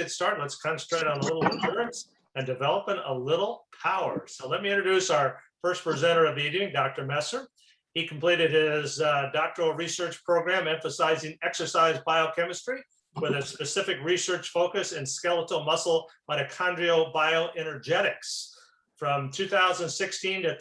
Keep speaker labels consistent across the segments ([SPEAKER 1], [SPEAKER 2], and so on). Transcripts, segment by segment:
[SPEAKER 1] get started. Let's concentrate on a little endurance and developing a little power. So let me introduce our first presenter of the evening, Dr. Messer. He completed his doctoral research program emphasizing exercise biochemistry with a specific research focus in skeletal muscle mitochondrial bioenergetics. From 2006 to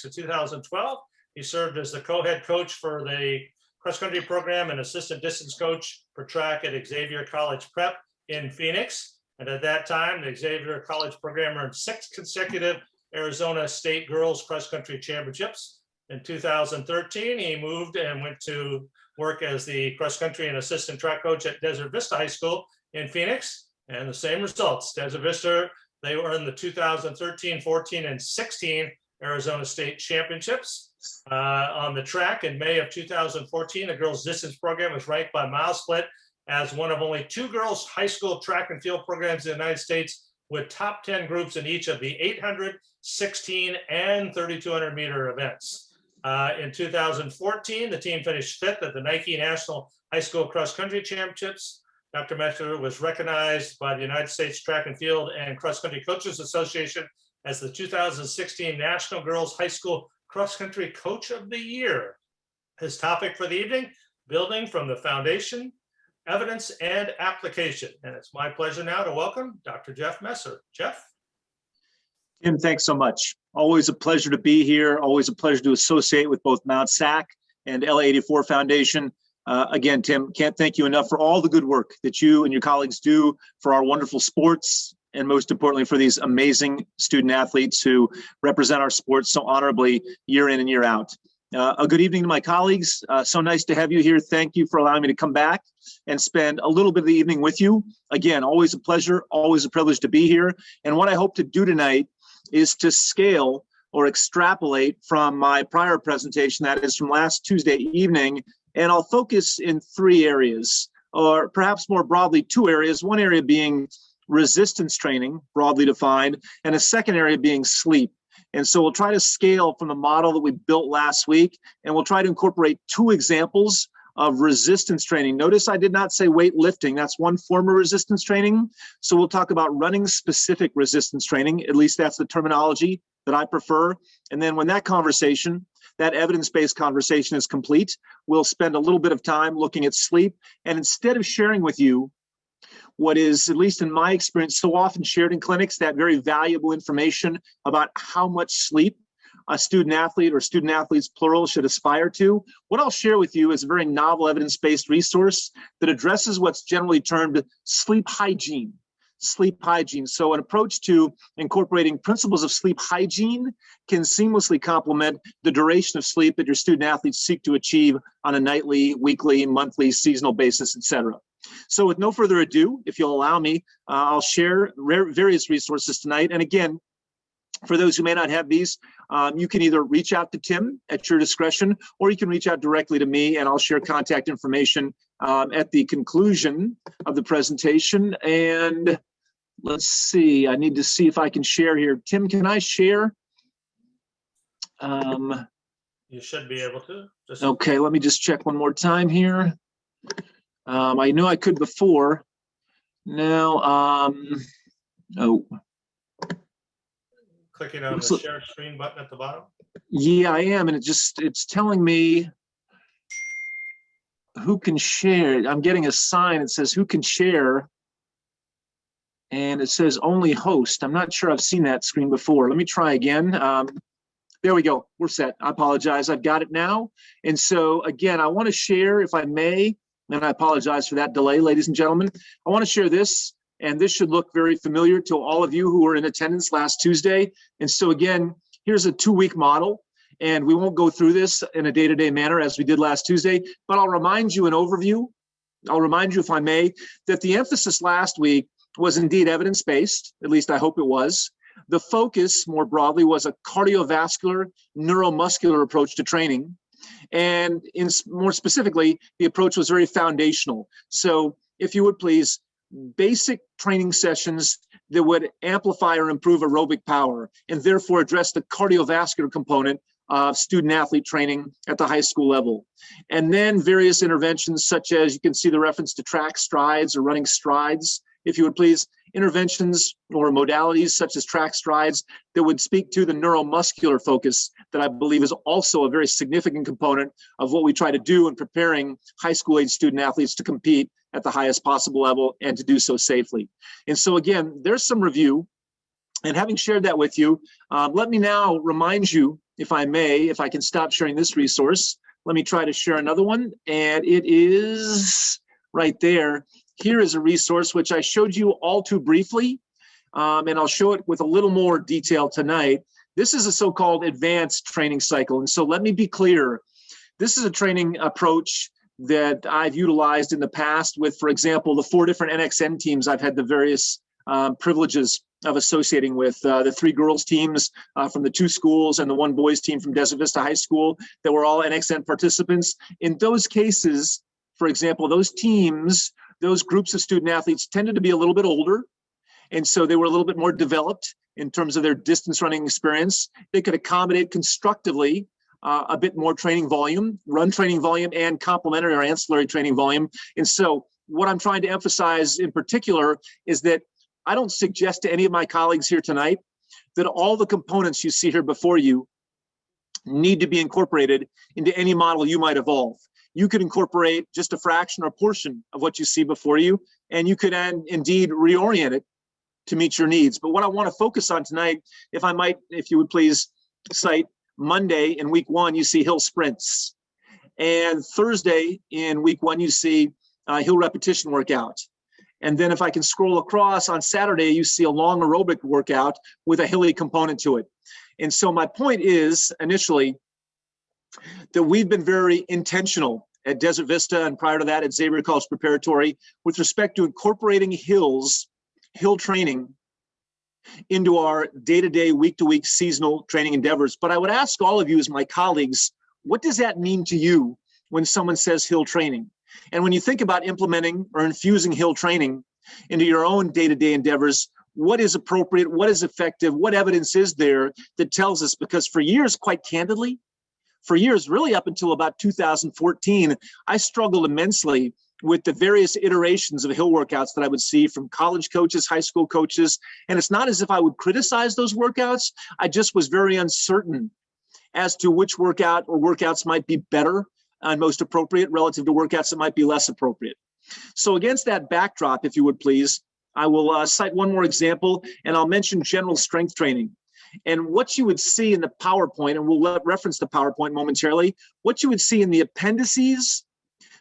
[SPEAKER 1] 2012, he served as the co-head coach for the cross-country program and assistant distance coach for track at Xavier College Prep in Phoenix. And at that time, the Xavier College program earned 6 consecutive Arizona State Girls Cross-Country Championships. In 2013, he moved and went to work as the cross-country and assistant track coach at Desert Vista High School in Phoenix. And the same results. Desert Vista, they earned the 2013, 14, and 16 Arizona State Championships. On the track in May of 2014, the girls' distance program was ranked by Mile Split as one of only 2 girls' high school track and field programs in the United States with top 10 groups in each of the 800, 16, and 3,200 meter events. In 2014, the team finished 5th at the Nike National High School Cross Country Championships. Dr. Messer was recognized by the United States Track and Field and Cross Country Coaches Association as the 2016 National Girls High School Cross Country Coach of the Year. His topic for the evening, building from the foundation, evidence and application. And it's my pleasure now to welcome Dr. Jeff Messer. Jeff?
[SPEAKER 2] Tim, thanks so much. Always a pleasure to be here. Always a pleasure to associate with both Mount SAC and LA84 Foundation. Again, Tim, can't thank you enough for all the good work that you and your colleagues do for our wonderful sports, and most importantly, for these amazing student athletes who represent our sports so honorably year in and year out. A good evening to my colleagues. So nice to have you here. Thank you for allowing me to come back and spend a little bit of the evening with you. Again, always a pleasure, always a privilege to be here. And what I hope to do tonight is to scale or extrapolate from my prior presentation, that is from last Tuesday evening, and I'll focus in 3 areas, or perhaps more broadly 2 areas. One area being resistance training, broadly defined, and a second area being sleep. And so we'll try to scale from the model that we built last week, and we'll try to incorporate 2 examples of resistance training. Notice I did not say weightlifting. That's one form of resistance training. So we'll talk about running specific resistance training. At least that's the terminology that I prefer. And then when that conversation, that evidence-based conversation is complete, we'll spend a little bit of time looking at sleep. And instead of sharing with you what is, at least in my experience, so often shared in clinics, that very valuable information about how much sleep a student athlete or student athletes plural should aspire to, what I'll share with you is a very novel evidence-based resource that addresses what's generally termed sleep hygiene. Sleep hygiene. So an approach to incorporating principles of sleep hygiene can seamlessly complement the duration of sleep that your student athletes seek to achieve on a nightly, weekly, monthly, seasonal basis, etc. So with no further ado, if you'll allow me, I'll share various resources tonight. And again, for those who may not have these, you can either reach out to Tim at your discretion, or you can reach out directly to me, and I'll share contact information at the conclusion of the presentation. And let's see, I need to see if I can share here. Tim, can I share?
[SPEAKER 1] You should be able to.
[SPEAKER 2] Okay, let me just check one more time here. I knew I could before. Now, oh.
[SPEAKER 1] Clicking on the share screen button at the bottom.
[SPEAKER 2] Yeah, I am, and it's telling me who can share. I'm getting a sign that says who can share, and it says only host. I'm not sure I've seen that screen before. Let me try again. There we go. We're set. I apologize. I've got it now. And so again, I want to share, if I may, and I apologize for that delay, ladies and gentlemen. I want to share this. And this should look very familiar to all of you who were in attendance last Tuesday. And so again, here's a 2-week model. And we won't go through this in a day-to-day manner as we did last Tuesday, but I'll remind you an overview. I'll remind you, if I may, that the emphasis last week was indeed evidence-based, at least I hope it was. The focus, more broadly, was a cardiovascular, neuromuscular approach to training. And more specifically, the approach was very foundational. So if you would please, basic training sessions that would amplify or improve aerobic power and therefore address the cardiovascular component of student athlete training at the high school level. And then various interventions such as, you can see the reference to track strides or running strides, if you would please, interventions or modalities such as track strides that would speak to the neuromuscular focus that I believe is also a very significant component of what we try to do in preparing high school age student athletes to compete at the highest possible level and to do so safely. And so again, there's some review. And having shared that with you, let me now remind you, if I may, if I can stop sharing this resource, let me try to share another one. And it is right there. Here is a resource which I showed you all too briefly, and I'll show it with a little more detail tonight. This is a so-called advanced training cycle. And so let me be clear. This is a training approach that I've utilized in the past with, for example, the 4 different NXN teams I've had the various privileges of associating with, the 3 girls teams from the 2 schools and the 1 boys team from Desert Vista High School that were all NXN participants. In those cases, for example, those teams, those groups of student athletes tended to be a little bit older. And so they were a little bit more developed in terms of their distance running experience. They could accommodate constructively a bit more training volume, run training volume, and complementary or ancillary training volume. And so what I'm trying to emphasize in particular is that I don't suggest to any of my colleagues here tonight that all the components you see here before you need to be incorporated into any model you might evolve. You could incorporate just a fraction or portion of what you see before you, and you could indeed reorient it to meet your needs. But what I want to focus on tonight, if I might, if you would please cite Monday in week 1, you see hill sprints. And Thursday in week 1, you see hill repetition workout. And then if I can scroll across, on Saturday, you see a long aerobic workout with a hilly component to it. And so my point is, initially, that we've been very intentional at Desert Vista and prior to that at Xavier College Preparatory with respect to incorporating hill training into our day-to-day, week-to-week seasonal training endeavors. But I would ask all of you as my colleagues, what does that mean to you when someone says hill training? And when you think about implementing or infusing hill training into your own day-to-day endeavors, what is appropriate, what is effective, what evidence is there that tells us? Because for years, quite candidly, for years, really up until about 2014, I struggled immensely with the various iterations of hill workouts that I would see from college coaches, high school coaches. And it's not as if I would criticize those workouts. I just was very uncertain as to which workout or workouts might be better and most appropriate relative to workouts that might be less appropriate. So against that backdrop, if you would please, I will cite one more example, and I'll mention general strength training. And what you would see in the PowerPoint, and we'll reference the PowerPoint momentarily, what you would see in the appendices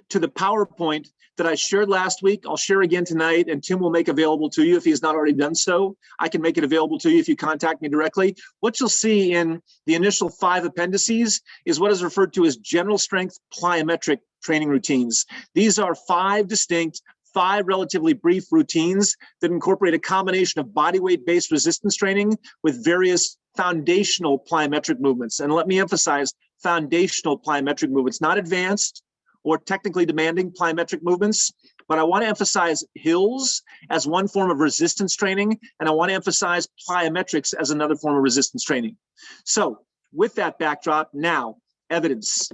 [SPEAKER 2] to the PowerPoint that I shared last week, I'll share again tonight, and Tim will make available to you if he has not already done so. I can make it available to you if you contact me directly. What you'll see in the initial 5 appendices is what is referred to as general strength plyometric training routines. These are 5 distinct, 5 relatively brief routines that incorporate a combination of body weight-based resistance training with various foundational plyometric movements. And let me emphasize foundational plyometric movements, not advanced or technically demanding plyometric movements, but I want to emphasize hills as one form of resistance training, and I want to emphasize plyometrics as another form of resistance training. So with that backdrop, now, evidence.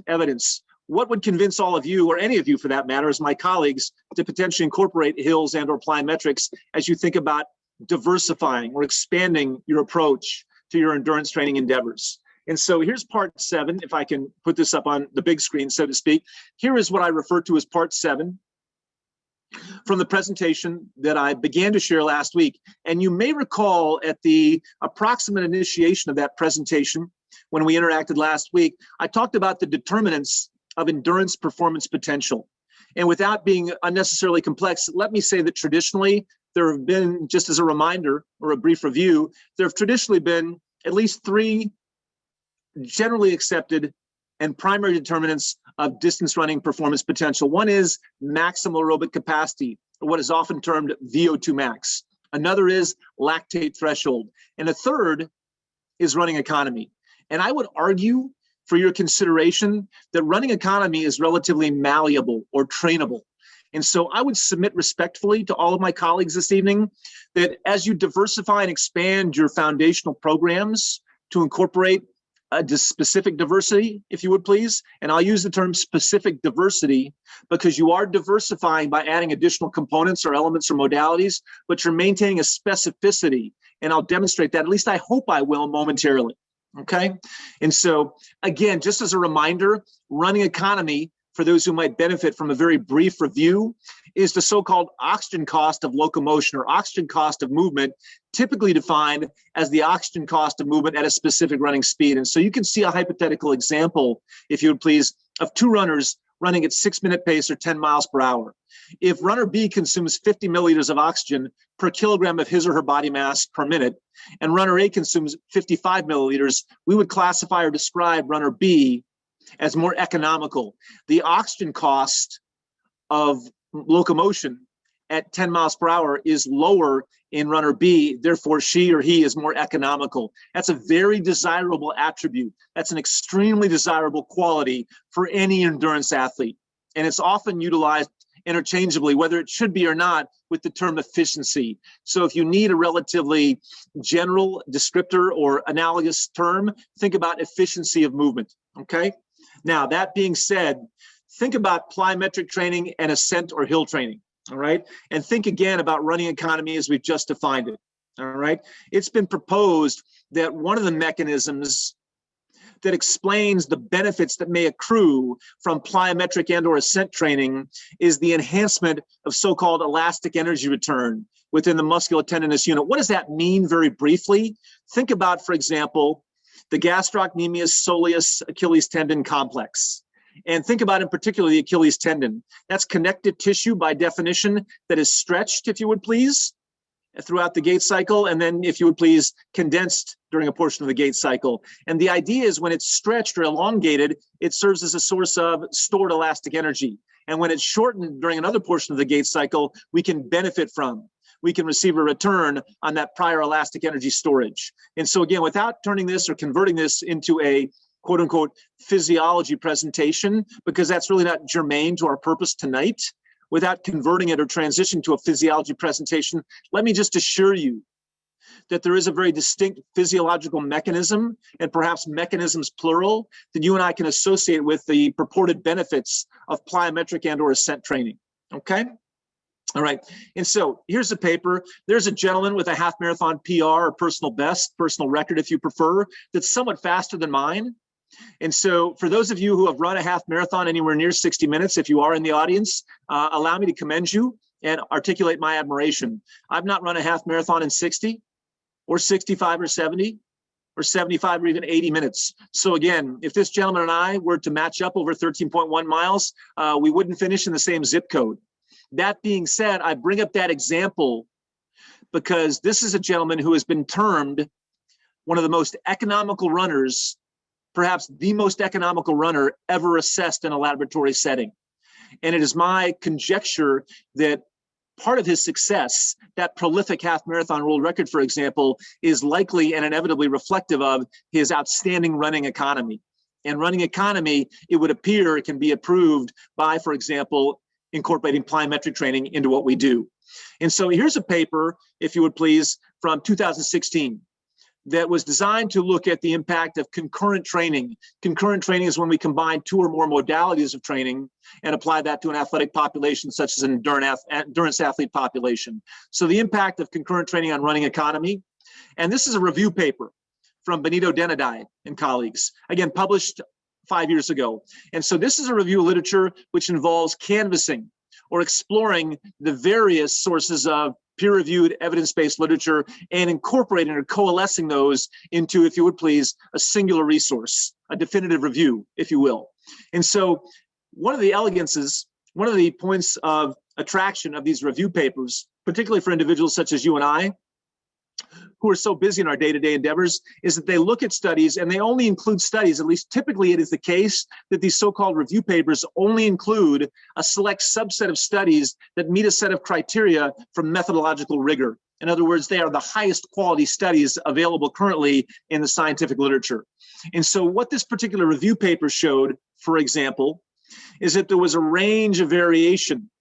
[SPEAKER 2] What would convince all of you, or any of you for that matter, as my colleagues, to potentially incorporate hills and or plyometrics as you think about diversifying or expanding your approach to your endurance training endeavors? And so here's part 7, if I can put this up on the big screen, so to speak. Here is what I refer to as part 7 from the presentation that I began to share last week. And you may recall at the approximate initiation of that presentation, when we interacted last week, I talked about the determinants of endurance performance potential. And without being unnecessarily complex, let me say that traditionally, there have been, just as a reminder or a brief review, there have traditionally been at least 3 generally accepted and primary determinants of distance running performance potential. One is maximal aerobic capacity, or what is often termed VO2 max. Another is lactate threshold. And a third is running economy. And I would argue for your consideration that running economy is relatively malleable or trainable. And so I would submit respectfully to all of my colleagues this evening that as you diversify and expand your foundational programs to incorporate specific diversity, if you would please. And I'll use the term specific diversity because you are diversifying by adding additional components or elements or modalities, but you're maintaining a specificity. And I'll demonstrate that, at least I hope I will momentarily. Okay. And so again, just as a reminder, running economy, for those who might benefit from a very brief review, is the so-called oxygen cost of locomotion or oxygen cost of movement, typically defined as the oxygen cost of movement at a specific running speed. And so you can see a hypothetical example, if you would please, of two runners running at 6-minute pace or 10 miles per hour. If runner B consumes 50 milliliters of oxygen per kilogram of his or her body mass per minute, and runner A consumes 55 milliliters, we would classify or describe runner B as more economical. The oxygen cost of locomotion at 10 miles per hour is lower in runner B, therefore she or he is more economical. That's a very desirable attribute. That's an extremely desirable quality for any endurance athlete. And it's often utilized interchangeably, whether it should be or not, with the term efficiency. So if you need a relatively general descriptor or analogous term, think about efficiency of movement, okay? Now, that being said, think about plyometric training and ascent or hill training, all right? And think again about running economy as we've just defined it, all right? It's been proposed that one of the mechanisms that explains the benefits that may accrue from plyometric and or ascent training is the enhancement of so-called elastic energy return within the musculotendinous unit. What does that mean very briefly? Think about, for example, the gastrocnemius soleus Achilles tendon complex. And think about in particular the Achilles tendon. That's connective tissue by definition that is stretched, if you would please, throughout the gait cycle, and then, if you would please, condensed during a portion of the gait cycle. And the idea is when it's stretched or elongated, it serves as a source of stored elastic energy. And when it's shortened during another portion of the gait cycle, we can benefit from. We can receive a return on that prior elastic energy storage. And so again, without turning this or converting this into a quote unquote physiology presentation, because that's really not germane to our purpose tonight, without converting it or transitioning to a physiology presentation, let me just assure you that there is a very distinct physiological mechanism, and perhaps mechanisms plural, that you and I can associate with the purported benefits of plyometric and or ascent training, okay? All right, and so here's a paper. There's a gentleman with a half marathon PR or personal best, personal record if you prefer, that's somewhat faster than mine. And so for those of you who have run a half marathon anywhere near 60 minutes, if you are in the audience, allow me to commend you and articulate my admiration. I've not run a half marathon in 60 or 65 or 70 or 75 or even 80 minutes. So again, if this gentleman and I were to match up over 13.1 miles, we wouldn't finish in the same zip code. That being said, I bring up that example because this is a gentleman who has been termed one of the most economical runners, perhaps the most economical runner ever assessed in a laboratory setting. And it is my conjecture that part of his success, that prolific half marathon world record, for example, is likely and inevitably reflective of his outstanding running economy. And running economy, it would appear, can be approved by, for example, incorporating plyometric training into what we do. And so here's a paper, if you would please, from 2016 that was designed to look at the impact of concurrent training. Concurrent training is when we combine two or more modalities of training and apply that to an athletic population, such as an endurance athlete population. So the impact of concurrent training on running economy. And this is a review paper from Benito Denadai and colleagues, again, published 5 years ago. And so this is a review of literature which involves canvassing or exploring the various sources of peer-reviewed evidence-based literature and incorporating or coalescing those into, if you would please, a singular resource, a definitive review, if you will. And so one of the elegances, one of the points of attraction of these review papers, particularly for individuals such as you and I, who are so busy in our day-to-day endeavors, is that they look at studies and they only include studies, at least typically it is the case that these so-called review papers only include a select subset of studies that meet a set of criteria for methodological rigor. In other words, they are the highest quality studies available currently in the scientific literature. And so what this particular review paper showed, for example, is that there was a range of variation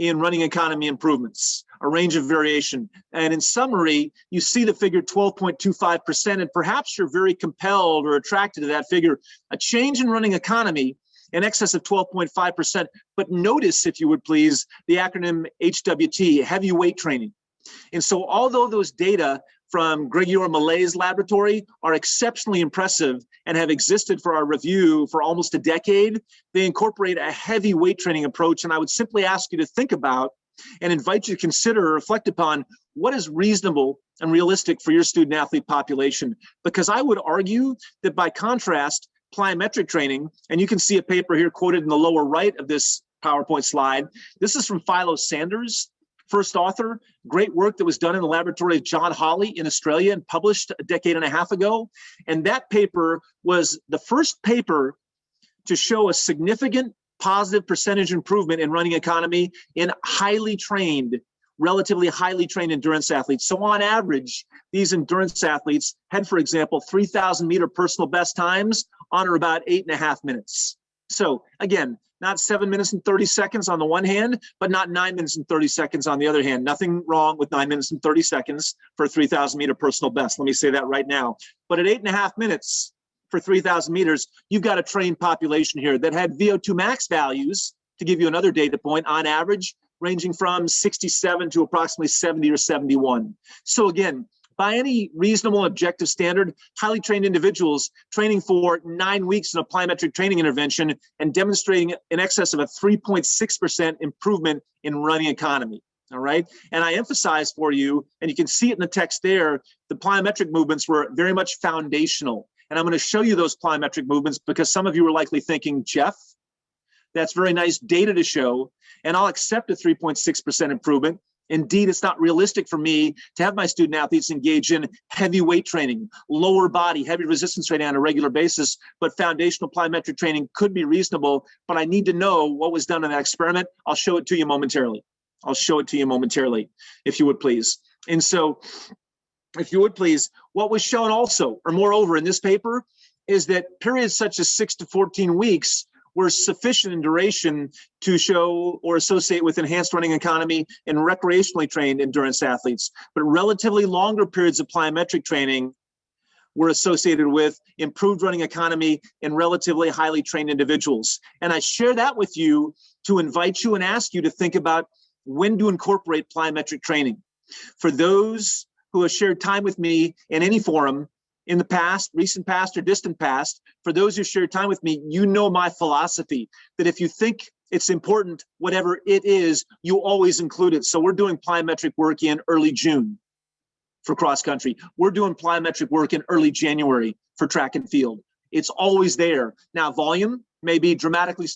[SPEAKER 2] in running economy improvements, a range of variation. And in summary, you see the figure 12.25%, and perhaps you're very compelled or attracted to that figure, a change in running economy in excess of 12.5%. But notice, if you would please, the acronym HWT, heavy weight training. And so although those data from Gregor Malay's laboratory are exceptionally impressive and have existed for our review for almost a decade, they incorporate a heavy weight training approach. And I would simply ask you to think about and invite you to consider or reflect upon what is reasonable and realistic for your student athlete population. Because I would argue that by contrast, plyometric training, and you can see a paper here quoted in the lower right of this PowerPoint slide. This is from Philo Sanders, first author, great work that was done in the laboratory of John Hawley in Australia and published a decade and a half ago. And that paper was the first paper to show a significant positive percentage improvement in running economy in highly trained, relatively highly trained endurance athletes. So on average, these endurance athletes had, for example, 3,000 meter personal best times on or about 8.5 minutes. So again, not 7 minutes and 30 seconds on the one hand, but not 9 minutes and 30 seconds on the other hand. Nothing wrong with 9 minutes and 30 seconds for a 3,000 meter personal best. Let me say that right now. But at 8.5 minutes for 3,000 meters, you've got a trained population here that had VO2 max values, to give you another data point, on average, ranging from 67 to approximately 70 or 71. So again, by any reasonable objective standard, highly trained individuals training for 9 weeks in a plyometric training intervention and demonstrating in excess of a 3.6% improvement in running economy. All right. And I emphasize for you, and you can see it in the text there, the plyometric movements were very much foundational. And I'm going to show you those plyometric movements because some of you are likely thinking, Jeff, that's very nice data to show, and I'll accept a 3.6% improvement. Indeed, it's not realistic for me to have my student athletes engage in heavy weight training, lower body, heavy resistance training on a regular basis, but foundational plyometric training could be reasonable, but I need to know what was done in that experiment. I'll show it to you momentarily. If you would please. And so, if you would please, what was shown also, or moreover in this paper, is that periods such as 6 to 14 weeks were sufficient in duration to show or associate with enhanced running economy in recreationally trained endurance athletes. But relatively longer periods of plyometric training were associated with improved running economy in relatively highly trained individuals. And I share that with you to invite you and ask you to think about when to incorporate plyometric training. For those who have shared time with me in any forum, in the past, recent past or distant past, for those who share time with me, you know my philosophy that if you think it's important, whatever it is, you always include it. So we're doing plyometric work in early June for cross country. We're doing plyometric work in early January for track and field. It's always there. Now, volume may be dramatically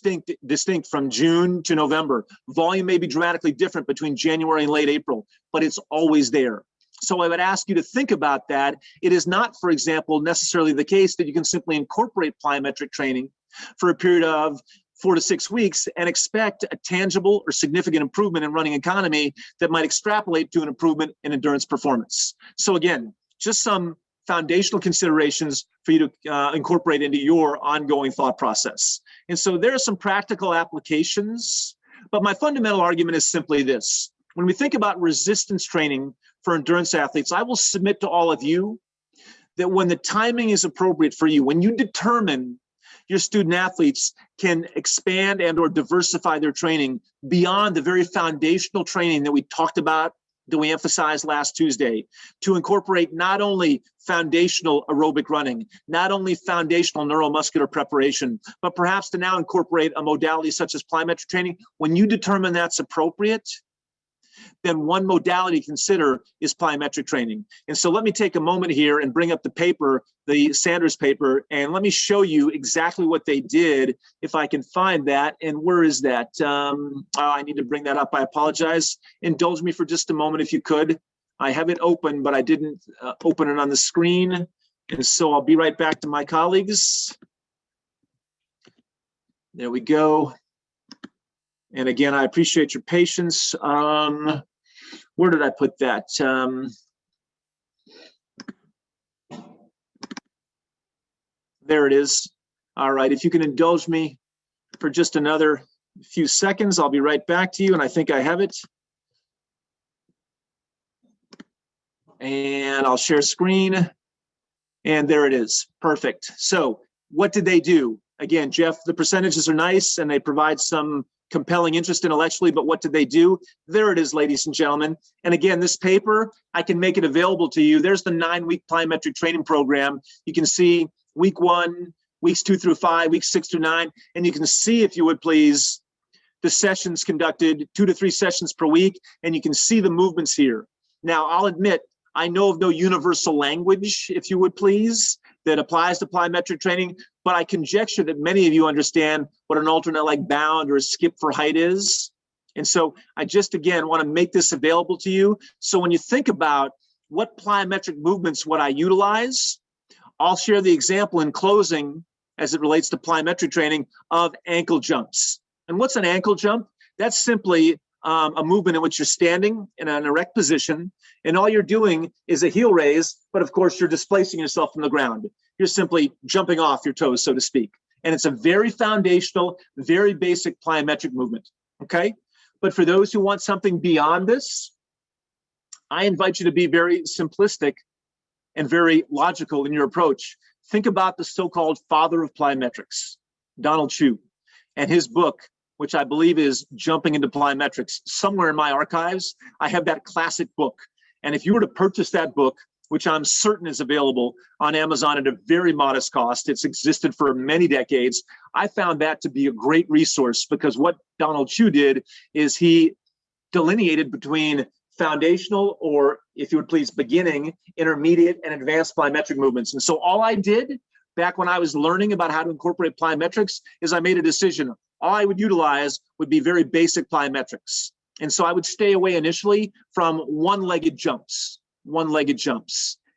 [SPEAKER 2] distinct from June to November. Volume may be dramatically different between January and late April, but it's always there. So I would ask you to think about that. It is not, for example, necessarily the case that you can simply incorporate plyometric training for a period of 4 to 6 weeks and expect a tangible or significant improvement in running economy that might extrapolate to an improvement in endurance performance. So again, just some foundational considerations for you to incorporate into your ongoing thought process. And so there are some practical applications, but my fundamental argument is simply this. When we think about resistance training for endurance athletes, I will submit to all of you that when the timing is appropriate for you, when you determine your student athletes can expand and or diversify their training beyond the very foundational training that we talked about, that we emphasized last Tuesday, to incorporate not only foundational aerobic running, not only foundational neuromuscular preparation, but perhaps to now incorporate a modality such as plyometric training, when you determine that's appropriate, then one modality to consider is plyometric training. And so let me take a moment here and bring up the paper, the Sanders paper, and let me show you exactly what they did, if I can find that. And where is that? I need to bring that up. I apologize. Indulge me for just a moment if you could. I have it open, but I didn't open it on the screen. And so I'll be right back to my colleagues. There we go. And again, I appreciate your patience. Where did I put that? There it is. All right, if you can indulge me for just another a few seconds. I'll be right back to you, and I think I have it. And I'll share screen. And there it is. Perfect. So what did they do? Again, Jeff, the percentages are nice and they provide some compelling interest intellectually, but what did they do? There it is, ladies and gentlemen. And again, this paper, I can make it available to you. There's the 9-week plyometric training program. You can see week 1, weeks 2 through 5, weeks 6 through 9, and you can see, if you would please, the sessions conducted, 2 to 3 sessions per week, and you can see the movements here. Now, I'll admit, I know of no universal language, if you would please, that applies to plyometric training, but I conjecture that many of you understand what an alternate leg bound or a skip for height is. And so I just, again, want to make this available to you. So when you think about what plyometric movements would I utilize, I'll share the example in closing as it relates to plyometric training of ankle jumps. And what's an ankle jump? That's simply a movement in which you're standing in an erect position, and all you're doing is a heel raise, but of course you're displacing yourself from the ground. You're simply jumping off your toes, so to speak. And it's a very foundational, very basic plyometric movement, okay? But for those who want something beyond this, I invite you to be very simplistic and very logical in your approach. Think about the so-called father of plyometrics, Donald Chu, and his book, which I believe is Jumping into Plyometrics. Somewhere in my archives, I have that classic book. And if you were to purchase that book, which I'm certain is available on Amazon at a very modest cost, it's existed for many decades, I found that to be a great resource, because what Donald Chu did is he delineated between foundational, or if you would please, beginning, intermediate, and advanced plyometric movements. And so all I did back when I was learning about how to incorporate plyometrics is I made a decision. All I would utilize would be very basic plyometrics. And so I would stay away initially from one-legged jumps.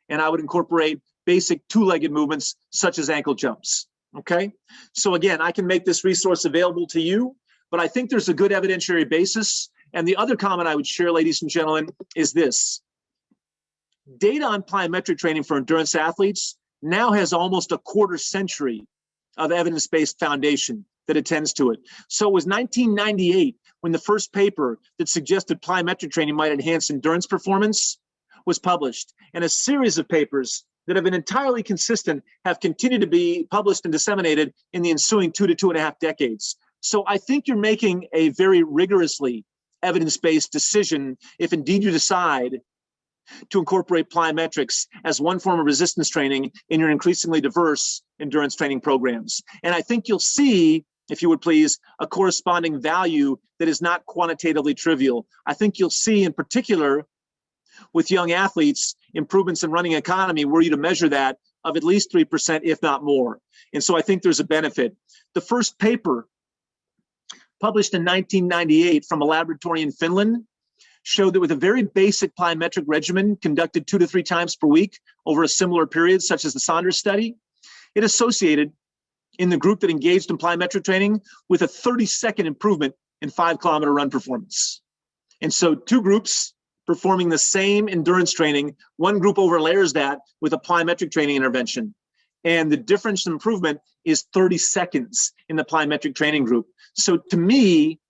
[SPEAKER 2] And I would incorporate basic 2-legged movements such as ankle jumps, okay? So again, I can make this resource available to you, but I think there's a good evidentiary basis. And the other comment I would share, ladies and gentlemen, is this. Data on plyometric training for endurance athletes now has almost a quarter century of evidence-based foundation that attends to it. So it was 1998 when the first paper that suggested plyometric training might enhance endurance performance was published. And a series of papers that have been entirely consistent have continued to be published and disseminated in the ensuing 2 to 2.5 decades. So I think you're making a very rigorously evidence-based decision if indeed you decide to incorporate plyometrics as one form of resistance training in your increasingly diverse endurance training programs. And I think you'll see, if you would please, a corresponding value that is not quantitatively trivial. I think you'll see, in particular, with young athletes, improvements in running economy, were you to measure that, of at least 3%, if not more. And so I think there's a benefit. The first paper, published in 1998 from a laboratory in Finland, showed that with a very basic plyometric regimen conducted 2 to 3 times per week over a similar period, such as the Saunders study, it associated in the group that engaged in plyometric training with a 30-second improvement in 5-kilometer run performance. And so 2 groups performing the same endurance training, one group overlayers that with a plyometric training intervention. And the difference in improvement is 30 seconds in the plyometric training group. So to me,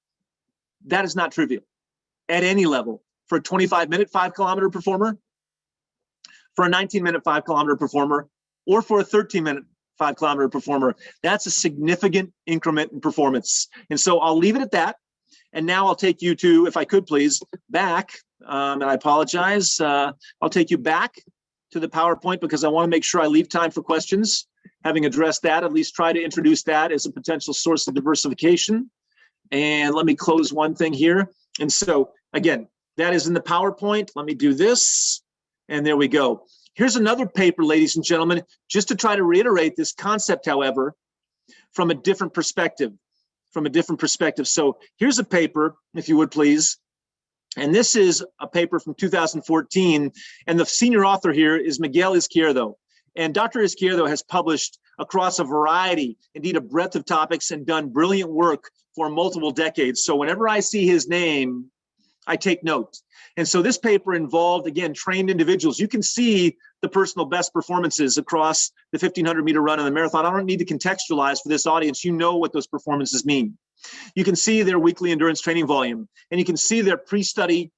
[SPEAKER 2] that is not trivial at any level. For a 25-minute 5-kilometer performer, for a 19-minute 5-kilometer performer, or for a 13-minute 5-kilometer performer, that's a significant increment in performance. And so I'll leave it at that. And now I'll take you to, if I could please, back, and I apologize, I'll take you back to the PowerPoint because I want to make sure I leave time for questions. Having addressed that, at least try to introduce that as a potential source of diversification. And let me close one thing here. And so, again, that is in the PowerPoint. Let me do this, and there we go. Here's another paper, ladies and gentlemen, just to try to reiterate this concept, however, from a different perspective. So here's a paper, if you would please. And this is a paper from 2014. And the senior author here is Miguel Izquierdo. And Dr. Izquierdo has published across a variety, indeed a breadth of topics, and done brilliant work for multiple decades. So whenever I see his name, I take note. And so this paper involved, again, trained individuals. You can see the personal best performances across the 1,500-meter run and the marathon. I don't need to contextualize for this audience. You know what those performances mean. You can see their weekly endurance training volume, and you can see their pre-study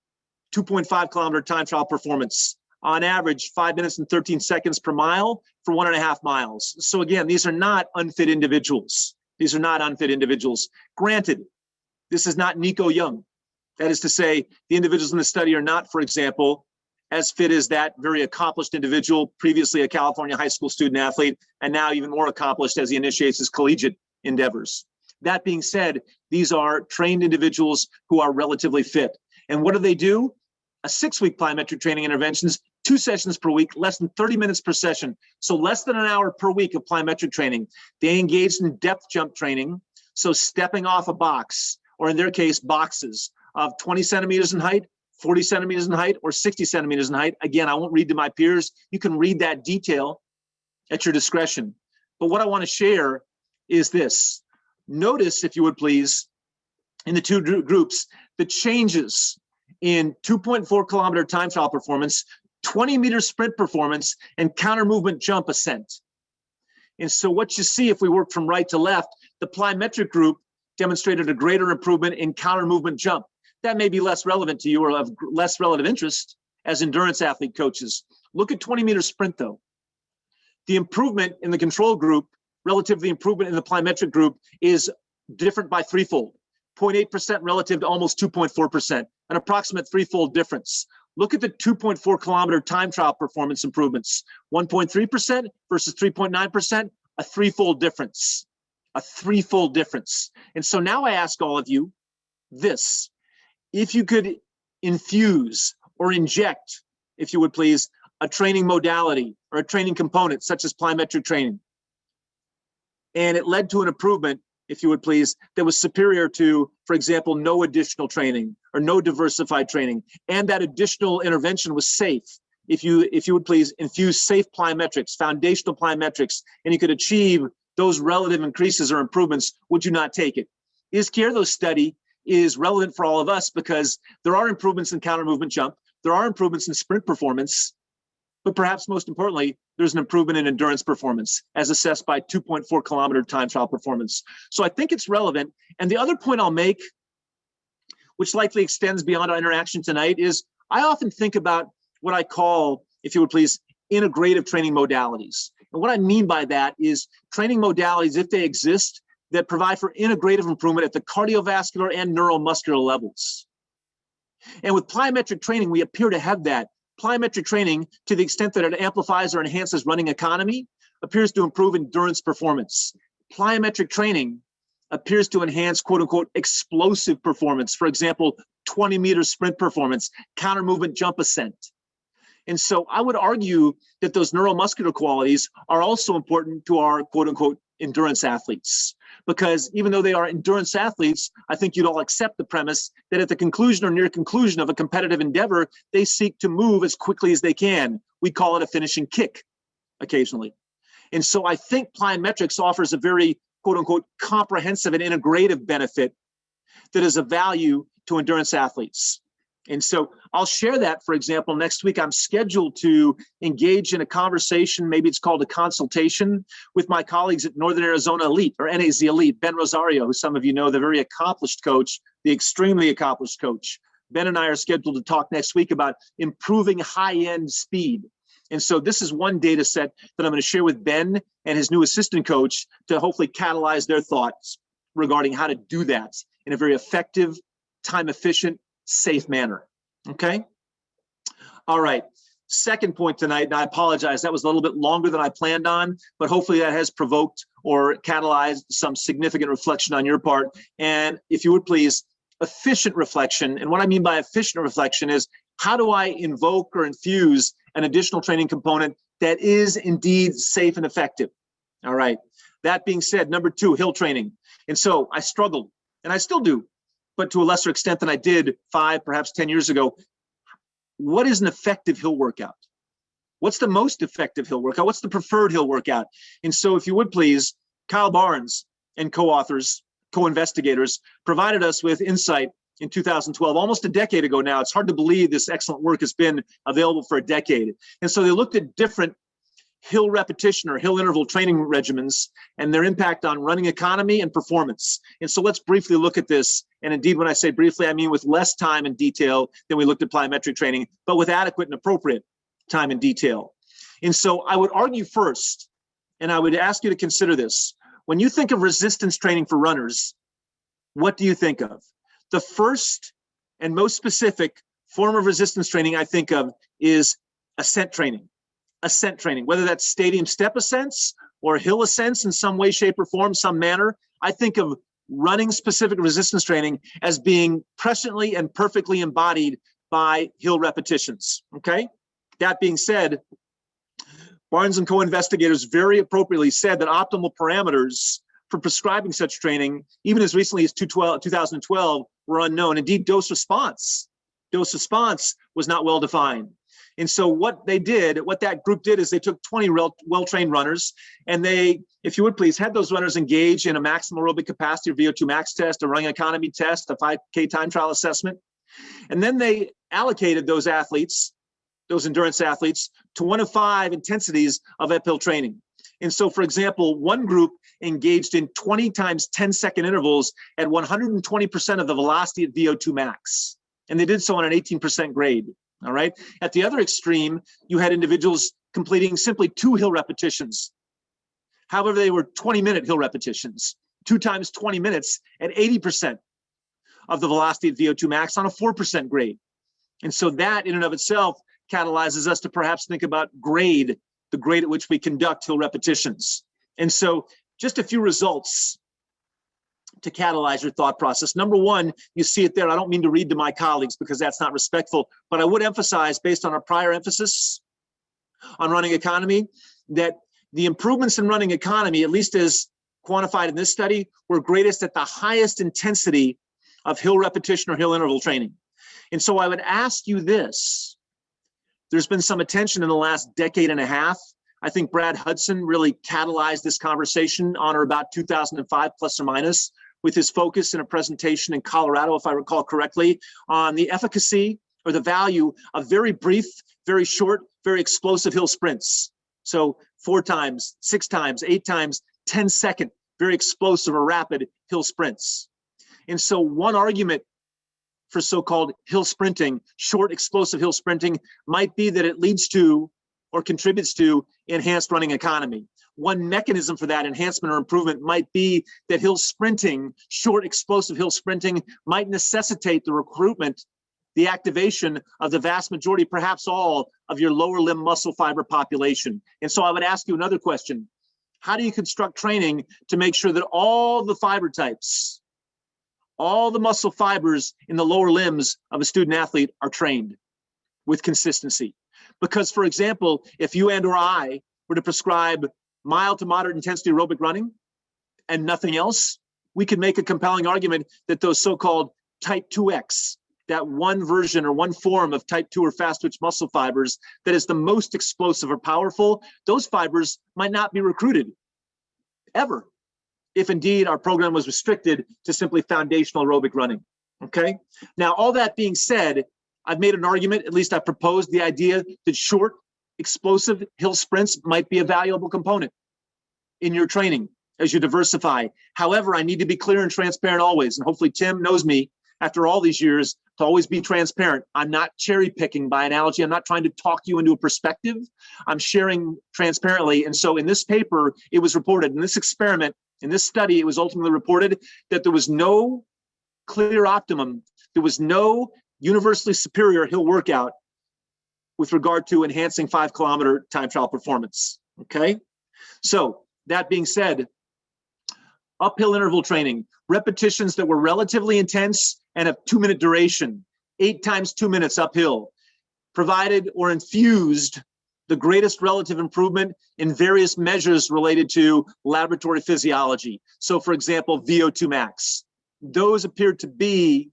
[SPEAKER 2] 2.5 kilometer time trial performance. On average, 5 minutes and 13 seconds per mile for 1.5 miles. So again, these are not unfit individuals. These are not unfit individuals. Granted, this is not Nico Young. That is to say, the individuals in the study are not, for example, as fit as that very accomplished individual, previously a California high school student athlete, and now even more accomplished as he initiates his collegiate endeavors. That being said, these are trained individuals who are relatively fit. And what do? A 6-week plyometric training interventions, 2 sessions per week, less than 30 minutes per session. So less than an hour per week of plyometric training. They engaged in depth jump training. So stepping off a box, or in their case, boxes of 20 centimeters in height, 40 centimeters in height, or 60 centimeters in height. Again, I won't read to my peers. You can read that detail at your discretion. But what I want to share is this. Notice, if you would please, in the two groups, the changes in 2.4 kilometer time trial performance, 20-meter sprint performance, and counter movement jump ascent. And so what you see, if we work from right to left, the plyometric group demonstrated a greater improvement in counter movement jump. That may be less relevant to you or of less relative interest as endurance athlete coaches. Look at 20-meter sprint, though. The improvement in the control group relative to the improvement in the plyometric group is different by threefold. 0.8% relative to almost 2.4%, an approximate threefold difference. Look at the 2.4 kilometer time trial performance improvements. 1.3% versus 3.9%, a threefold difference. A threefold difference. And so now I ask all of you this. If you could infuse or inject, if you would please, a training modality or a training component such as plyometric training, and it led to an improvement, if you would please, that was superior to, for example, no additional training or no diversified training, and that additional intervention was safe, if you would please infuse safe plyometrics, foundational plyometrics, and you could achieve those relative increases or improvements, would you not take it? Izquierdo's study is relevant for all of us because there are improvements in counter movement jump, there are improvements in sprint performance, but perhaps most importantly, there's an improvement in endurance performance as assessed by 2.4 kilometer time trial performance. So I think it's relevant. And the other point I'll make, which likely extends beyond our interaction tonight, is I often think about what I call, if you would please, integrative training modalities. And what I mean by that is training modalities, if they exist, that provide for integrative improvement at the cardiovascular and neuromuscular levels. And with plyometric training, we appear to have that. Plyometric training, to the extent that it amplifies or enhances running economy, appears to improve endurance performance. Plyometric training appears to enhance, quote unquote, explosive performance. For example, 20-meter sprint performance, counter movement jump ascent. And so I would argue that those neuromuscular qualities are also important to our, quote unquote, endurance athletes. Because even though they are endurance athletes, I think you'd all accept the premise that at the conclusion or near conclusion of a competitive endeavor, they seek to move as quickly as they can. We call it a finishing kick occasionally. And so I think plyometrics offers a very, quote unquote, comprehensive and integrative benefit that is of value to endurance athletes. And so I'll share that, for example, next week I'm scheduled to engage in a conversation, maybe it's called a consultation, with my colleagues at Northern Arizona Elite, or NAZ Elite, Ben Rosario, who some of you know, the very accomplished coach, the extremely accomplished coach. Ben and I are scheduled to talk next week about improving high-end speed. And so this is one data set that I'm going to share with Ben and his new assistant coach to hopefully catalyze their thoughts regarding how to do that in a very effective, time-efficient, safe manner. Okay. All right. Second point tonight, and I apologize, that was a little bit longer than I planned on, but hopefully that has provoked or catalyzed some significant reflection on your part. And if you would please, efficient reflection. And what I mean by efficient reflection is, how do I invoke or infuse an additional training component that is indeed safe and effective? All right. That being said, number 2, hill training. And so I struggled, and I still do, but to a lesser extent than I did 5, perhaps 10 years ago. What is an effective hill workout? What's the most effective hill workout? What's the preferred hill workout? And so if you would please, Kyle Barnes and co-authors, co-investigators provided us with insight in 2012, almost a decade ago now. It's hard to believe this excellent work has been available for a decade. And so they looked at different hill repetition or hill interval training regimens and their impact on running economy and performance. And so let's briefly look at this. And indeed, when I say briefly, I mean with less time and detail than we looked at plyometric training, but with adequate and appropriate time and detail. And so I would argue first, and I would ask you to consider this. When you think of resistance training for runners, what do you think of? The first and most specific form of resistance training I think of is ascent training. Ascent training, whether that's stadium step ascents or hill ascents in some way, shape, or form, some manner. I think of running specific resistance training as being presciently and perfectly embodied by hill repetitions, okay? That being said, Barnes and co-investigators very appropriately said that optimal parameters for prescribing such training, even as recently as 2012, were unknown. Indeed, dose response was not well defined. And so what that group did is they took 20 well-trained runners and they, if you would please, had those runners engage in a maximum aerobic capacity or VO2 max test, a running economy test, a 5K time trial assessment. And then they allocated those athletes, those endurance athletes, to one of 5 intensities of uphill training. And so, for example, one group engaged in 20 times 10-second intervals at 120% of the velocity at VO2 max. And they did so on an 18% grade. All right. At the other extreme, you had individuals completing simply 2 hill repetitions. However, they were 20-minute hill repetitions, 2 times 20 minutes at 80% of the velocity at VO2 max on a 4% grade. And so that in and of itself catalyzes us to perhaps think about grade, the grade at which we conduct hill repetitions. And so just a few results to catalyze your thought process. Number one, you see it there. I don't mean to read to my colleagues because that's not respectful, but I would emphasize, based on our prior emphasis on running economy, that the improvements in running economy, at least as quantified in this study, were greatest at the highest intensity of hill repetition or hill interval training. And so I would ask you this. There's been some attention in the last decade and a half. I think Brad Hudson really catalyzed this conversation on or about 2005, plus or minus, with his focus in a presentation in Colorado, if I recall correctly, on the efficacy or the value of very brief, very short, very explosive hill sprints. So 4 times, 6 times, 8 times, 10-second, very explosive or rapid hill sprints. And so one argument for so-called hill sprinting, short explosive hill sprinting, might be that it leads to or contributes to enhanced running economy. One mechanism for that enhancement or improvement might be that hill sprinting, short explosive hill sprinting, might necessitate the recruitment, the activation of the vast majority, perhaps all, of your lower limb muscle fiber population. And so I would ask you another question. How do you construct training to make sure that all the fiber types, all the muscle fibers in the lower limbs of a student athlete are trained with consistency? Because, for example, if you and or I were to prescribe mild to moderate intensity aerobic running and nothing else, we could make a compelling argument that those so-called type 2X, that one version or one form of type 2 or fast twitch muscle fibers that is the most explosive or powerful, those fibers might not be recruited ever, if indeed our program was restricted to simply foundational aerobic running, okay? Now, all that being said, I've made an argument, at least I proposed the idea that short, explosive hill sprints might be a valuable component in your training as you diversify. However, I need to be clear and transparent always, and hopefully Tim knows me after all these years to always be transparent. I'm not cherry picking by analogy. I'm not trying to talk you into a perspective. I'm sharing transparently. And so in this paper, it was reported, in this experiment, in this study, it was ultimately reported that there was no clear optimum. There was no universally superior hill workout with regard to enhancing 5-kilometer time trial performance, okay? So that being said, uphill interval training, repetitions that were relatively intense and of 2-minute duration, 8 times 2 minutes uphill, provided or infused the greatest relative improvement in various measures related to laboratory physiology. So for example, VO2 max. Those appeared to be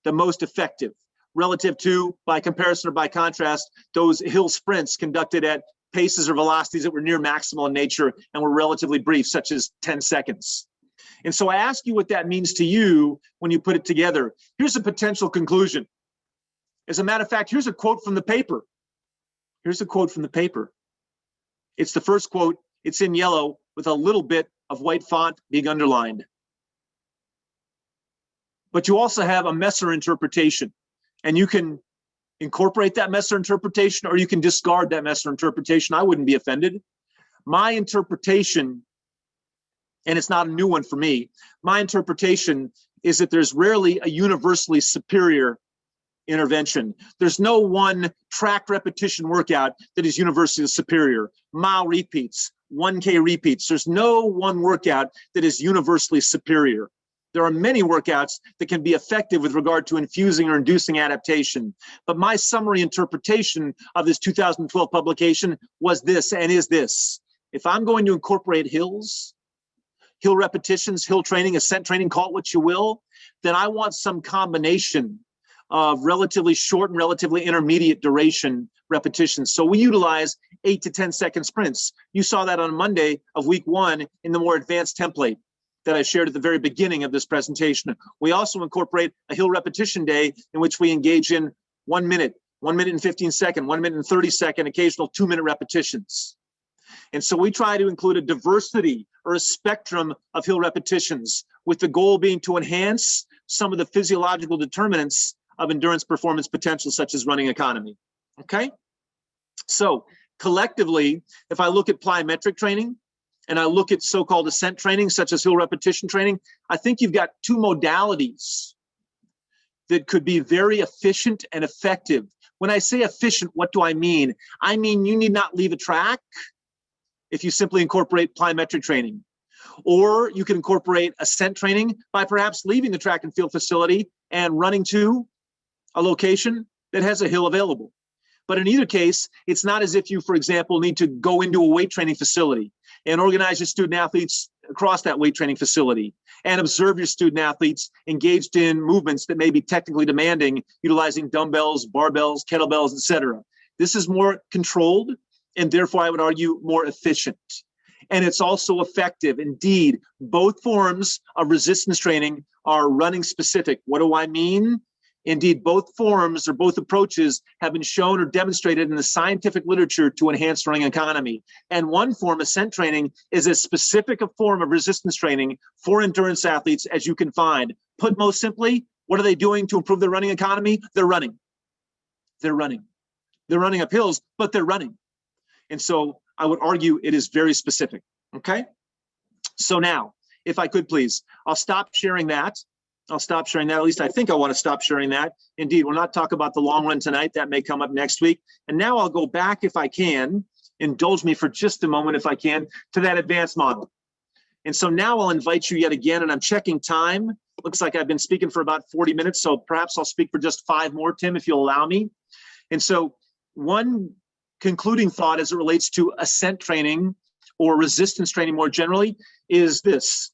[SPEAKER 2] the most effective relative to, by comparison or by contrast, those hill sprints conducted at paces or velocities that were near maximal in nature and were relatively brief, such as 10 seconds. And so I ask you what that means to you when you put it together. Here's a potential conclusion. As a matter of fact, here's a quote from the paper. Here's a quote from the paper. It's the first quote. It's in yellow with a little bit of white font being underlined. But you also have a Messer interpretation, and you can incorporate that Messer interpretation or you can discard that Messer interpretation. I wouldn't be offended. My interpretation, and it's not a new one for me, my interpretation is that there's rarely a universally superior intervention. There's no one track repetition workout that is universally superior. Mile repeats, 1K repeats. There's no one workout that is universally superior. There are many workouts that can be effective with regard to infusing or inducing adaptation. But my summary interpretation of this 2012 publication was this and is this. If I'm going to incorporate hills, hill repetitions, hill training, ascent training, call it what you will, then I want some combination of relatively short and relatively intermediate duration repetitions. So we utilize 8 to 10 second sprints. You saw that on Monday of week 1 in the more advanced template that I shared at the very beginning of this presentation. We also incorporate a hill repetition day in which we engage in 1 minute, 1 minute and 15 second, 1 minute and 30 second, occasional 2-minute repetitions. And so we try to include a diversity or a spectrum of hill repetitions with the goal being to enhance some of the physiological determinants of endurance performance potential, such as running economy, okay? So collectively, if I look at plyometric training, and I look at so-called ascent training, such as hill repetition training, I think you've got two modalities that could be very efficient and effective. When I say efficient, what do I mean? I mean, you need not leave a track if you simply incorporate plyometric training. Or you can incorporate ascent training by perhaps leaving the track and field facility and running to a location that has a hill available. But in either case, it's not as if you, for example, need to go into a weight training facility and organize your student athletes across that weight training facility and observe your student athletes engaged in movements that may be technically demanding, utilizing dumbbells, barbells, kettlebells, etc. This is more controlled and therefore I would argue more efficient. And it's also effective. Indeed, both forms of resistance training are running specific. What do I mean? Indeed, both forms or both approaches have been shown or demonstrated in the scientific literature to enhance running economy. And one form, ascent training, is as specific a form of resistance training for endurance athletes as you can find. Put most simply, what are they doing to improve their running economy? They're running. They're running. They're running up hills, but they're running. And so I would argue it is very specific, okay? So now, if I could please, I'll stop sharing that. I'll stop sharing that. At least I think I want to stop sharing that. Indeed, we'll not talk about the long run tonight. That may come up next week. And now I'll go back, if I can, indulge me for just a moment, if I can, to that advanced model. And so now I'll invite you yet again, and I'm checking time. Looks like I've been speaking for about 40 minutes, so perhaps I'll speak for just 5 more, Tim, if you'll allow me. And so one concluding thought as it relates to ascent training or resistance training more generally is this.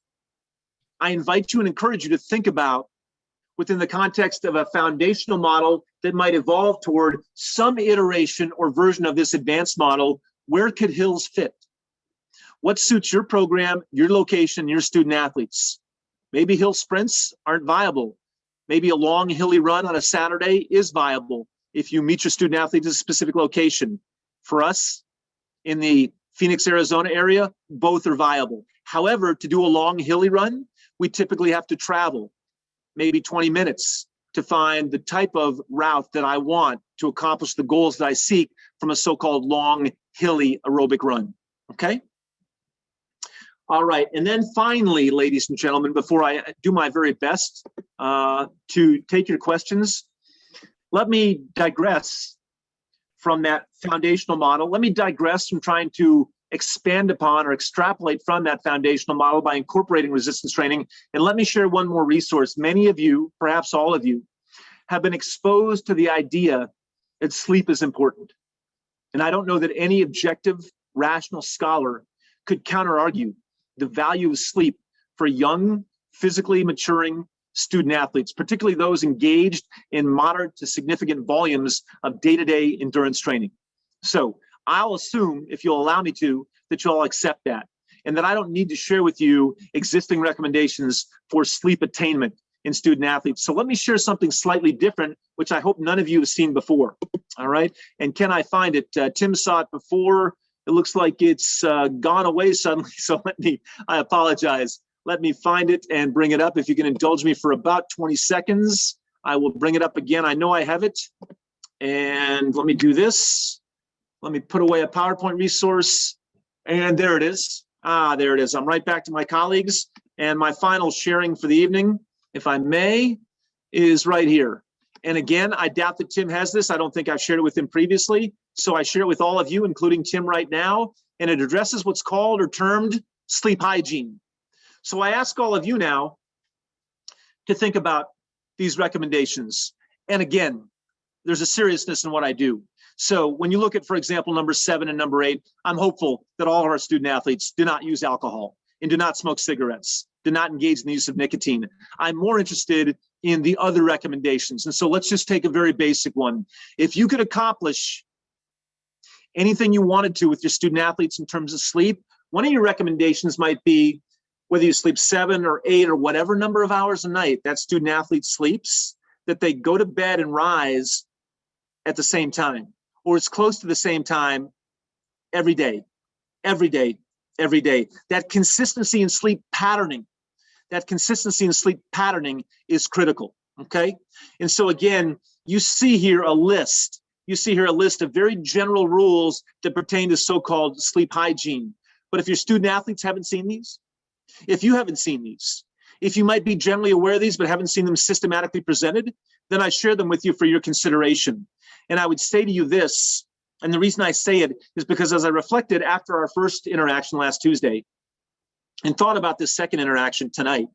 [SPEAKER 2] I invite you and encourage you to think about, within the context of a foundational model that might evolve toward some iteration or version of this advanced model, where could hills fit? What suits your program, your location, your student athletes? Maybe hill sprints aren't viable. Maybe a long hilly run on a Saturday is viable if you meet your student athletes at a specific location. For us in the Phoenix, Arizona area, both are viable. However, to do a long hilly run, we typically have to travel maybe 20 minutes to find the type of route that I want to accomplish the goals that I seek from a so-called long hilly aerobic run, okay? All right, and then finally, ladies and gentlemen, before I do my very best to take your questions, let me digress from that foundational model. Let me digress from trying to expand upon or extrapolate from that foundational model by incorporating resistance training. And let me share one more resource. Many of you, perhaps all of you, have been exposed to the idea that sleep is important. And I don't know that any objective, rational scholar could counter-argue the value of sleep for young, physically maturing student athletes, particularly those engaged in moderate to significant volumes of day-to-day endurance training. So I'll assume, if you'll allow me to, that you'll accept that, and that I don't need to share with you existing recommendations for sleep attainment in student athletes. So let me share something slightly different, which I hope none of you have seen before, all right? And can I find it? Tim saw it before. It looks like it's gone away suddenly. So I apologize. Let me find it and bring it up. If you can indulge me for about 20 seconds, I will bring it up again. I know I have it. And let me do this. Let me put away a PowerPoint resource. And there it is. There it is. I'm right back to my colleagues. And my final sharing for the evening, if I may, is right here. And again, I doubt that Tim has this. I don't think I've shared it with him previously. So I share it with all of you, including Tim right now. And it addresses what's called or termed sleep hygiene. So I ask all of you now to think about these recommendations. And again, there's a seriousness in what I do. So when you look at, for example, number 7 and number 8, I'm hopeful that all of our student athletes do not use alcohol and do not smoke cigarettes, do not engage in the use of nicotine. I'm more interested in the other recommendations. And so let's just take a very basic one. If you could accomplish anything you wanted to with your student athletes in terms of sleep, one of your recommendations might be whether you sleep 7 or 8 or whatever number of hours a night that student athlete sleeps, that they go to bed and rise at the same time, or as close to the same time every day, every day, every day. That consistency in sleep patterning, is critical, okay? And so again, you see here a list of very general rules that pertain to so-called sleep hygiene. But if your student athletes haven't seen these, if you haven't seen these, if you might be generally aware of these but haven't seen them systematically presented, then I share them with you for your consideration. And I would say to you this, and the reason I say it is because as I reflected after our first interaction last Tuesday and thought about this second interaction tonight,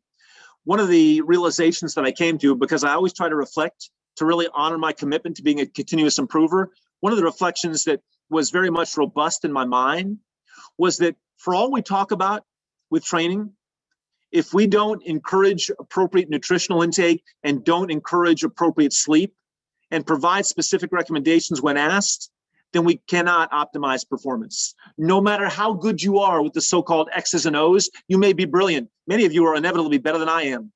[SPEAKER 2] one of the realizations that I came to, because I always try to reflect to really honor my commitment to being a continuous improver, one of the reflections that was very much robust in my mind was that for all we talk about with training, if we don't encourage appropriate nutritional intake and don't encourage appropriate sleep and provide specific recommendations when asked, then we cannot optimize performance. No matter how good you are with the so-called X's and O's, you may be brilliant. Many of you are inevitably better than I am.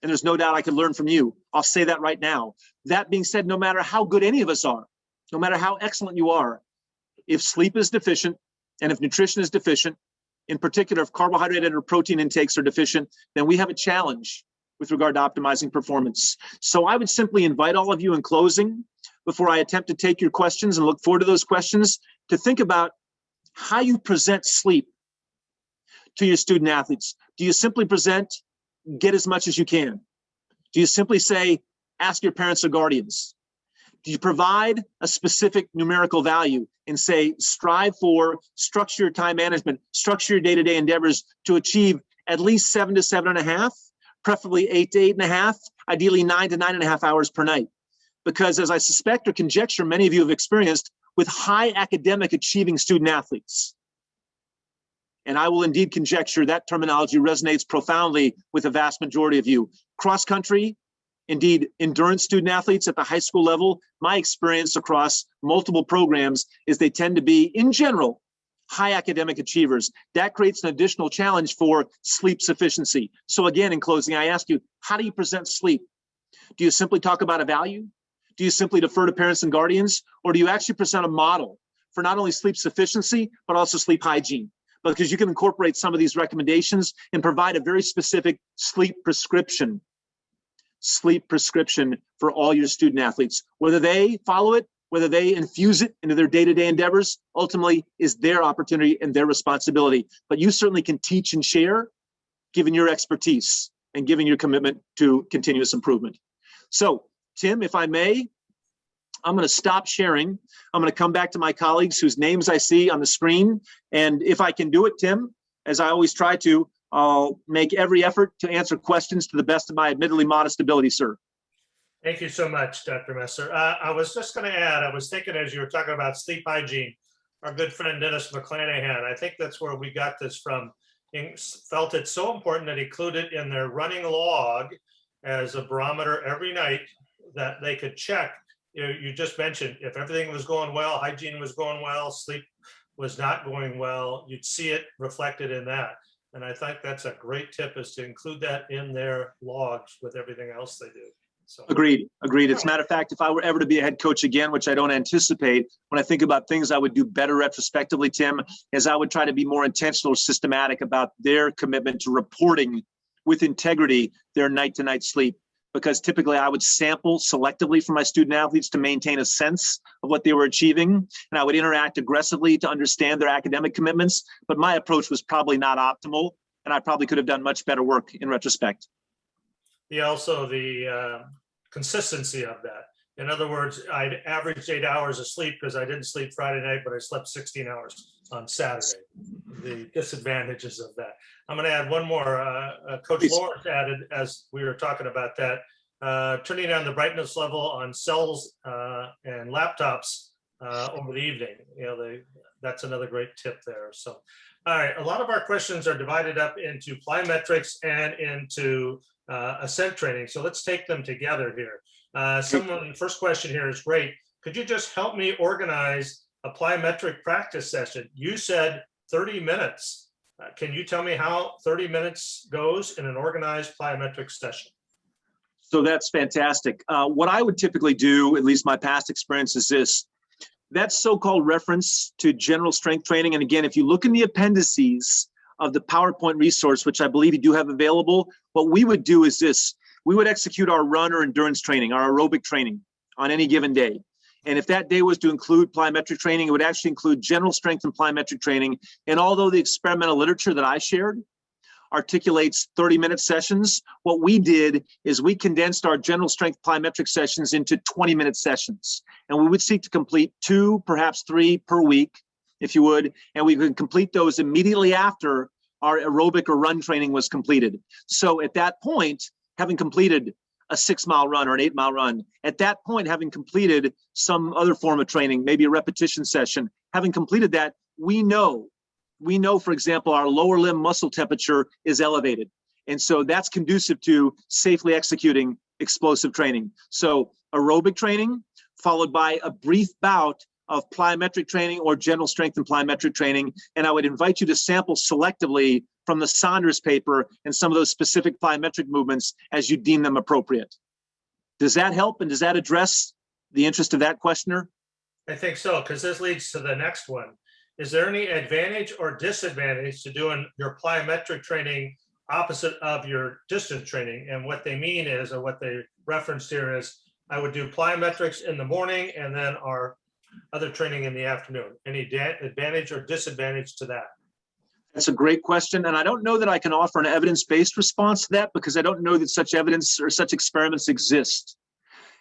[SPEAKER 2] And there's no doubt I could learn from you. I'll say that right now. That being said, no matter how good any of us are, no matter how excellent you are, if sleep is deficient and if nutrition is deficient, in particular, if carbohydrate or protein intakes are deficient, then we have a challenge with regard to optimizing performance. So I would simply invite all of you in closing, before I attempt to take your questions and look forward to those questions, to think about how you present sleep to your student athletes. Do you simply present, get as much as you can? Do you simply say, ask your parents or guardians? Do you provide a specific numerical value and say, strive for, structure your time management, structure your day-to-day endeavors to achieve at least 7 to 7.5, preferably 8 to 8.5, ideally 9 to 9.5 hours per night? Because as I suspect or conjecture many of you have experienced with high academic achieving student athletes, and I will indeed conjecture that terminology resonates profoundly with the vast majority of you. Cross-country, indeed endurance student athletes at the high school level, my experience across multiple programs is they tend to be, in general, high academic achievers. That creates an additional challenge for sleep sufficiency. So again, in closing, I ask you, how do you present sleep? Do you simply talk about a value? Do you simply defer to parents and guardians? Or do you actually present a model for not only sleep sufficiency, but also sleep hygiene? Because you can incorporate some of these recommendations and provide a very specific sleep prescription for all your student athletes. Whether they follow it, whether they infuse it into their day-to-day endeavors, ultimately is their opportunity and their responsibility. But you certainly can teach and share, given your expertise and given your commitment to continuous improvement. So, Tim, if I may, I'm going to stop sharing. I'm going to come back to my colleagues whose names I see on the screen. And if I can do it, Tim, as I always try to, I'll make every effort to answer questions to the best of my admittedly modest ability, sir.
[SPEAKER 1] Thank you so much, Dr. Messer. I was just going to add, I was thinking as you were talking about sleep hygiene, our good friend Dennis McClanahan, I think that's where we got this from. He felt it so important that he included in their running log as a barometer every night that they could check. You just mentioned if everything was going well, hygiene was going well, sleep was not going well, you'd see it reflected in that. And I think that's a great tip, is to include that in their logs with everything else they do. So
[SPEAKER 2] Agreed. As a matter of fact, if I were ever to be a head coach again, which I don't anticipate, when I think about things I would do better retrospectively, Tim, is I would try to be more intentional or systematic about their commitment to reporting with integrity their night-to-night sleep. Because typically I would sample selectively for my student athletes to maintain a sense of what they were achieving. And I would interact aggressively to understand their academic commitments. But my approach was probably not optimal. And I probably could have done much better work in retrospect.
[SPEAKER 1] Yeah, also the consistency of that. In other words, I'd averaged 8 hours of sleep because I didn't sleep Friday night, but I slept 16 hours on Saturday. The disadvantages of that. I'm going to add one more. Coach
[SPEAKER 2] Please.
[SPEAKER 1] Lawrence added, as we were talking about that, turning down the brightness level on cells and laptops over the evening. You know, that's another great tip there. So, all right, a lot of our questions are divided up into plyometrics and into ascent training. So let's take them together here. The first question here is great. Could you just help me organize a plyometric practice session? You said 30 minutes. Can you tell me how 30 minutes goes in an organized plyometric session?
[SPEAKER 2] So that's fantastic. What I would typically do, at least my past experience, is this. That so-called reference to general strength training. And again, if you look in the appendices of the PowerPoint resource, which I believe you do have available, what we would do is this. We would execute our run or endurance training, our aerobic training on any given day. And if that day was to include plyometric training, it would actually include general strength and plyometric training. And although the experimental literature that I shared articulates 30-minute sessions, what we did is we condensed our general strength plyometric sessions into 20-minute sessions. And we would seek to complete 2, perhaps 3 per week, if you would, and we could complete those immediately after our aerobic or run training was completed. So at that point, having completed a 6-mile run or an 8-mile run, at that point, having completed some other form of training, maybe a repetition session, having completed that, we know, for example, our lower limb muscle temperature is elevated. And so that's conducive to safely executing explosive training. So aerobic training followed by a brief bout of plyometric training or general strength and plyometric training. And I would invite you to sample selectively from the Saunders paper and some of those specific plyometric movements as you deem them appropriate. Does that help? And does that address the interest of that questioner?
[SPEAKER 1] I think so, because this leads to the next one. Is there any advantage or disadvantage to doing your plyometric training opposite of your distance training? And what they mean is, or what they referenced here is, I would do plyometrics in the morning and then our other training in the afternoon. Any advantage or disadvantage to that?
[SPEAKER 2] That's a great question. And I don't know that I can offer an evidence-based response to that because I don't know that such evidence or such experiments exist.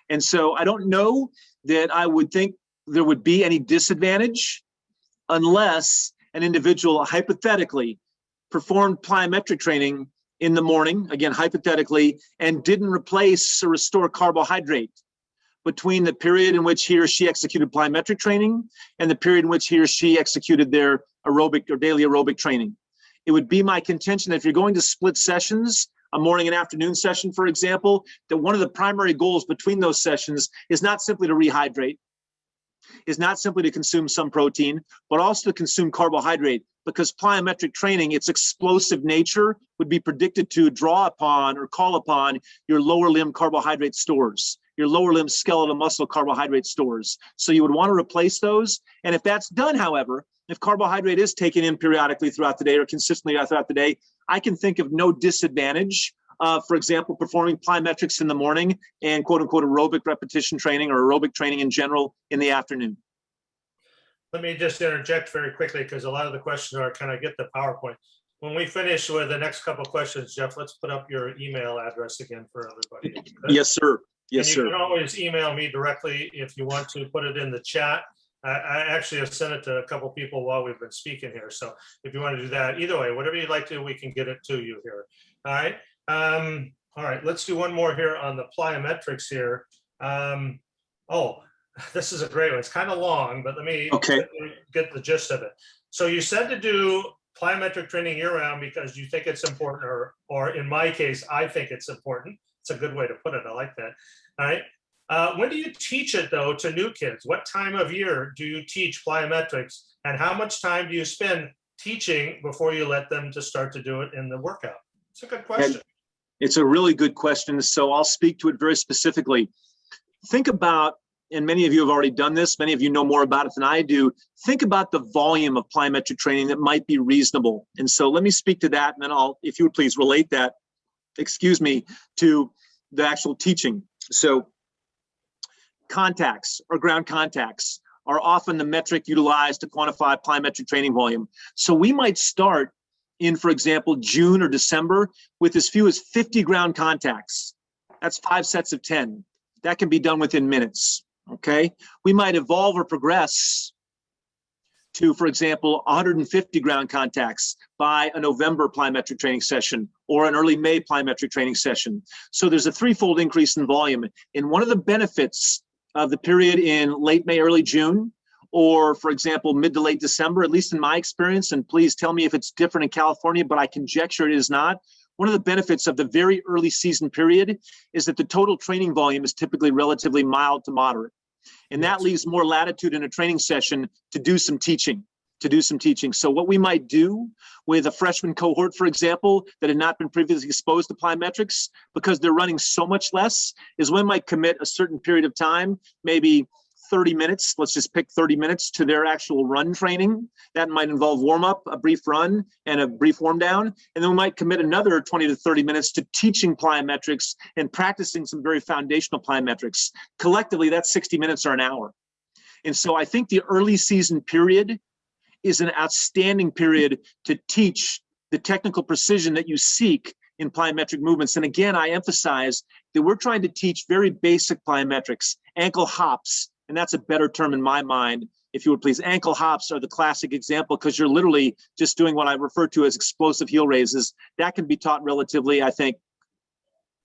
[SPEAKER 2] And so I don't know that I would think there would be any disadvantage unless an individual hypothetically performed plyometric training in the morning, again, hypothetically, and didn't replace or restore carbohydrate between the period in which he or she executed plyometric training and the period in which he or she executed their aerobic or daily aerobic training. It would be my contention that if you're going to split sessions, a morning and afternoon session, for example, that one of the primary goals between those sessions is not simply to rehydrate, is not simply to consume some protein, but also to consume carbohydrate, because plyometric training, its explosive nature would be predicted to draw upon or call upon your lower limb carbohydrate stores, your lower limb skeletal muscle carbohydrate stores. So you would want to replace those. And if that's done, however, if carbohydrate is taken in periodically throughout the day or consistently throughout the day, I can think of no disadvantage. For example, performing plyometrics in the morning and quote unquote aerobic repetition training or aerobic training in general in the afternoon.
[SPEAKER 1] Let me just interject very quickly because a lot of the questions are kind of get the PowerPoint. When we finish with the next couple of questions, Jeff, let's put up your email address again for everybody.
[SPEAKER 2] Yes, sir. Yes,
[SPEAKER 1] and
[SPEAKER 2] sir.
[SPEAKER 1] You can always email me directly if you want to put it in the chat. I actually have sent it to a couple people while we've been speaking here. So if you want to do that, either way, whatever you'd like to, we can get it to you here. All right. All right, let's do one more here on the plyometrics here. Oh, this is a great one. It's kind of long, but let me get the gist of it. So you said to do plyometric training year-round because you think it's important, or in my case, I think it's important. It's a good way to put it. I like that. All right. When do you teach it, though, to new kids? What time of year do you teach plyometrics? And how much time do you spend teaching before you let them to start to do it in the workout? It's a good question.
[SPEAKER 2] It's a really good question. So I'll speak to it very specifically. Think about, and many of you have already done this, many of you know more about it than I do. Think about the volume of plyometric training that might be reasonable. And so let me speak to that, and then I'll, if you would please relate that, to the actual teaching. So contacts or ground contacts are often the metric utilized to quantify plyometric training volume. So we might start in, for example, June or December with as few as 50 ground contacts. That's 5 sets of 10. That can be done within minutes, okay? We might evolve or progress to, for example, 150 ground contacts by a November plyometric training session or an early May plyometric training session. So there's a threefold increase in volume. And one of the benefits of the period in late May, early June, or for example, mid to late December, at least in my experience, and please tell me if it's different in California, but I conjecture it is not. One of the benefits of the very early season period is that the total training volume is typically relatively mild to moderate. And that leaves more latitude in a training session to do some teaching, So what we might do with a freshman cohort, for example, that had not been previously exposed to plyometrics, because they're running so much less, is we might commit a certain period of time, maybe 30 minutes, let's just pick 30 minutes to their actual run training. That might involve warm up, a brief run, and a brief warm down. And then we might commit another 20 to 30 minutes to teaching plyometrics and practicing some very foundational plyometrics. Collectively, that's 60 minutes or an hour. And so I think the early season period is an outstanding period to teach the technical precision that you seek in plyometric movements. And again, I emphasize that we're trying to teach very basic plyometrics, ankle hops, and that's a better term in my mind, if you would please. Ankle hops are the classic example because you're literally just doing what I refer to as explosive heel raises. That can be taught relatively, I think,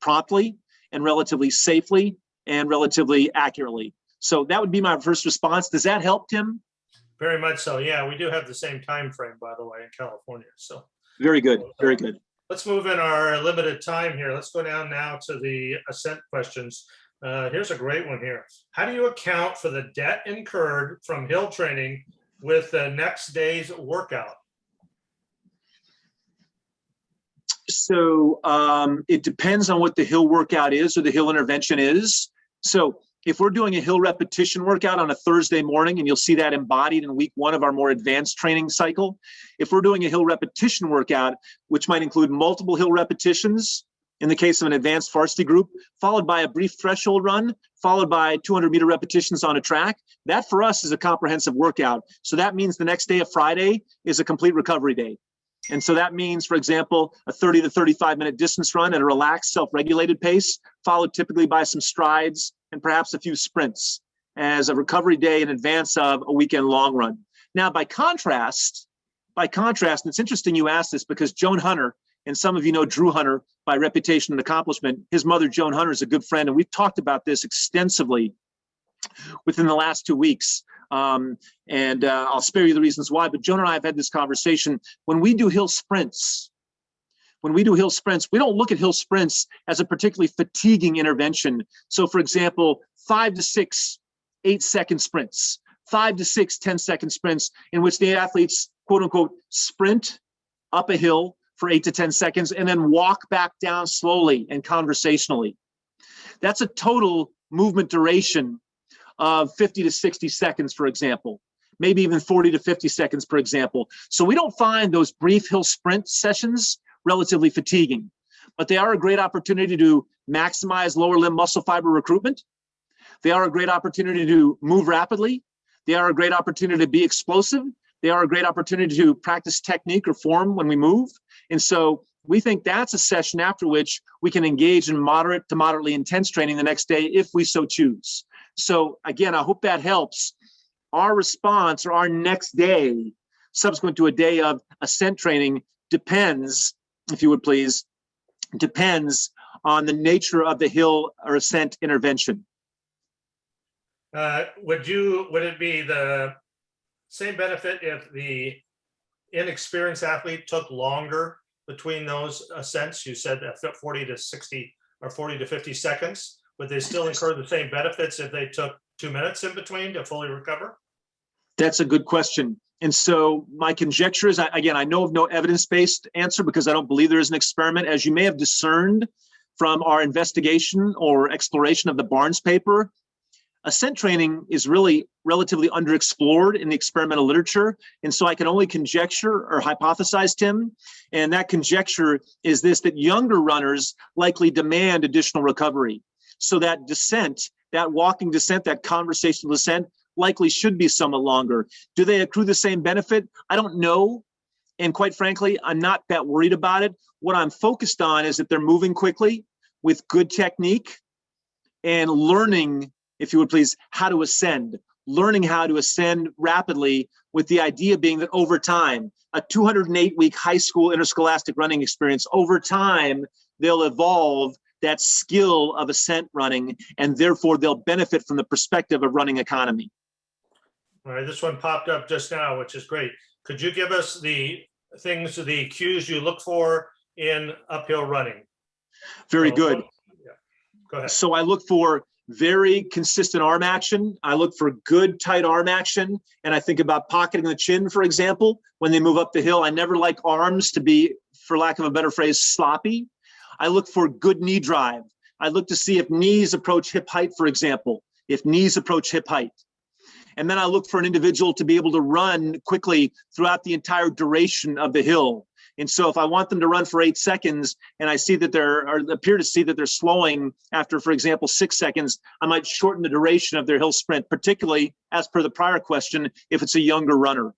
[SPEAKER 2] promptly and relatively safely and relatively accurately. So that would be my first response. Does that help, Tim?
[SPEAKER 1] Very much so. Yeah, we do have the same time frame, by the way, in California. So
[SPEAKER 2] very good, very good.
[SPEAKER 1] Let's move in our limited time here. Let's go down now to the ascent questions. Here's a great one here. How do you account for the debt incurred from hill training with the next day's workout?
[SPEAKER 2] So it depends on what the hill workout is or the hill intervention is. So if we're doing a hill repetition workout on a Thursday morning, and you'll see that embodied in week 1 of our more advanced training cycle, if we're doing a hill repetition workout, which might include multiple hill repetitions, in the case of an advanced varsity group, followed by a brief threshold run, followed by 200-meter repetitions on a track, that for us is a comprehensive workout. So that means the next day of Friday is a complete recovery day. And so that means, for example, a 30 to 35-minute distance run at a relaxed, self-regulated pace, followed typically by some strides and perhaps a few sprints as a recovery day in advance of a weekend long run. Now, by contrast, and it's interesting you asked this because Joan Hunter, and some of you know Drew Hunter by reputation and accomplishment. His mother, Joan Hunter, is a good friend, and we've talked about this extensively within the last 2 weeks. I'll spare you the reasons why, but Joan and I have had this conversation. When we do hill sprints, we don't look at hill sprints as a particularly fatiguing intervention. So, for example, 5 to 6 8-second sprints, 5 to 6 10-second sprints in which the athletes, quote unquote, sprint up a hill for 8 to 10 seconds and then walk back down slowly and conversationally. That's a total movement duration of 50 to 60 seconds, for example, maybe even 40 to 50 seconds, for example. So we don't find those brief hill sprint sessions relatively fatiguing, but they are a great opportunity to maximize lower limb muscle fiber recruitment. They are a great opportunity to move rapidly. They are a great opportunity to be explosive. They are a great opportunity to practice technique or form when we move. And so we think that's a session after which we can engage in moderate to moderately intense training the next day if we so choose. So again, I hope that helps. Our response or our next day, subsequent to a day of ascent training, depends, if you would please, depends on the nature of the hill or ascent intervention.
[SPEAKER 1] Would it be the same benefit if the inexperienced athlete took longer between those ascents? You said 40 to 60 or 40 to 50 seconds. Would they still incur the same benefits if they took 2 minutes in between to fully recover?
[SPEAKER 2] That's a good question. And so my conjecture is, again, I know of no evidence-based answer because I don't believe there is an experiment. As you may have discerned from our investigation or exploration of the Barnes paper, ascent training is really relatively underexplored in the experimental literature. And so I can only conjecture or hypothesize, Tim, and that conjecture is this, that younger runners likely demand additional recovery. So that descent, that walking descent, that conversational descent likely should be somewhat longer. Do they accrue the same benefit? I don't know. And quite frankly, I'm not that worried about it. What I'm focused on is that they're moving quickly with good technique and learning, if you would please, how to ascend, learning how to ascend rapidly, with the idea being that over time, a 208-week high school interscholastic running experience, over time, they'll evolve that skill of ascent running, and therefore they'll benefit from the perspective of running economy.
[SPEAKER 1] All right, this one popped up just now, which is great. Could you give us the things, the cues you look for in uphill running?
[SPEAKER 2] Very good.
[SPEAKER 1] Yeah. Go ahead.
[SPEAKER 2] So I look for very consistent arm action. I look for good, tight arm action. And I think about pocketing the chin, for example, when they move up the hill. I never like arms to be, for lack of a better phrase, sloppy. I look for good knee drive. I look to see if knees approach hip height, for example, if knees approach hip height. And then I look for an individual to be able to run quickly throughout the entire duration of the hill. And so if I want them to run for 8 seconds and I see that appear to see that they're slowing after, for example, 6 seconds, I might shorten the duration of their hill sprint, particularly as per the prior question, if it's a younger runner.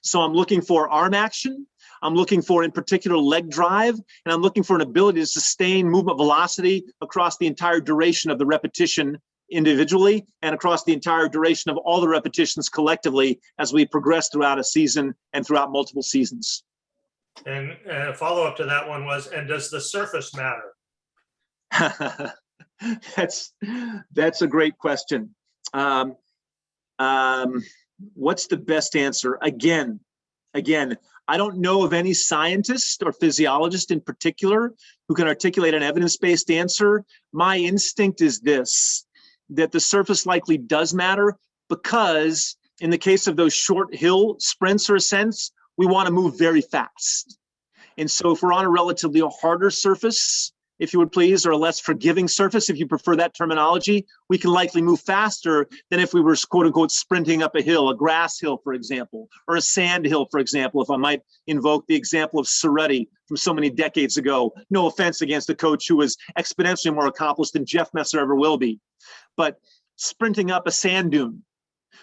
[SPEAKER 2] So I'm looking for arm action. I'm looking for, in particular, leg drive, and I'm looking for an ability to sustain movement velocity across the entire duration of the repetition individually and across the entire duration of all the repetitions collectively as we progress throughout a season and throughout multiple seasons.
[SPEAKER 1] And a follow-up to that one was, and does the surface matter?
[SPEAKER 2] That's a great question. What's the best answer? Again, I don't know of any scientist or physiologist in particular who can articulate an evidence-based answer. My instinct is this, that the surface likely does matter, because in the case of those short hill sprints or ascents, we want to move very fast. And so if we're on a relatively harder surface, if you would please, or a less forgiving surface, if you prefer that terminology, we can likely move faster than if we were, quote unquote, sprinting up a hill, a grass hill, for example, or a sand hill, for example, if I might invoke the example of Soretti from so many decades ago. No offense against a coach who was exponentially more accomplished than Jeff Messer ever will be. But sprinting up a sand dune,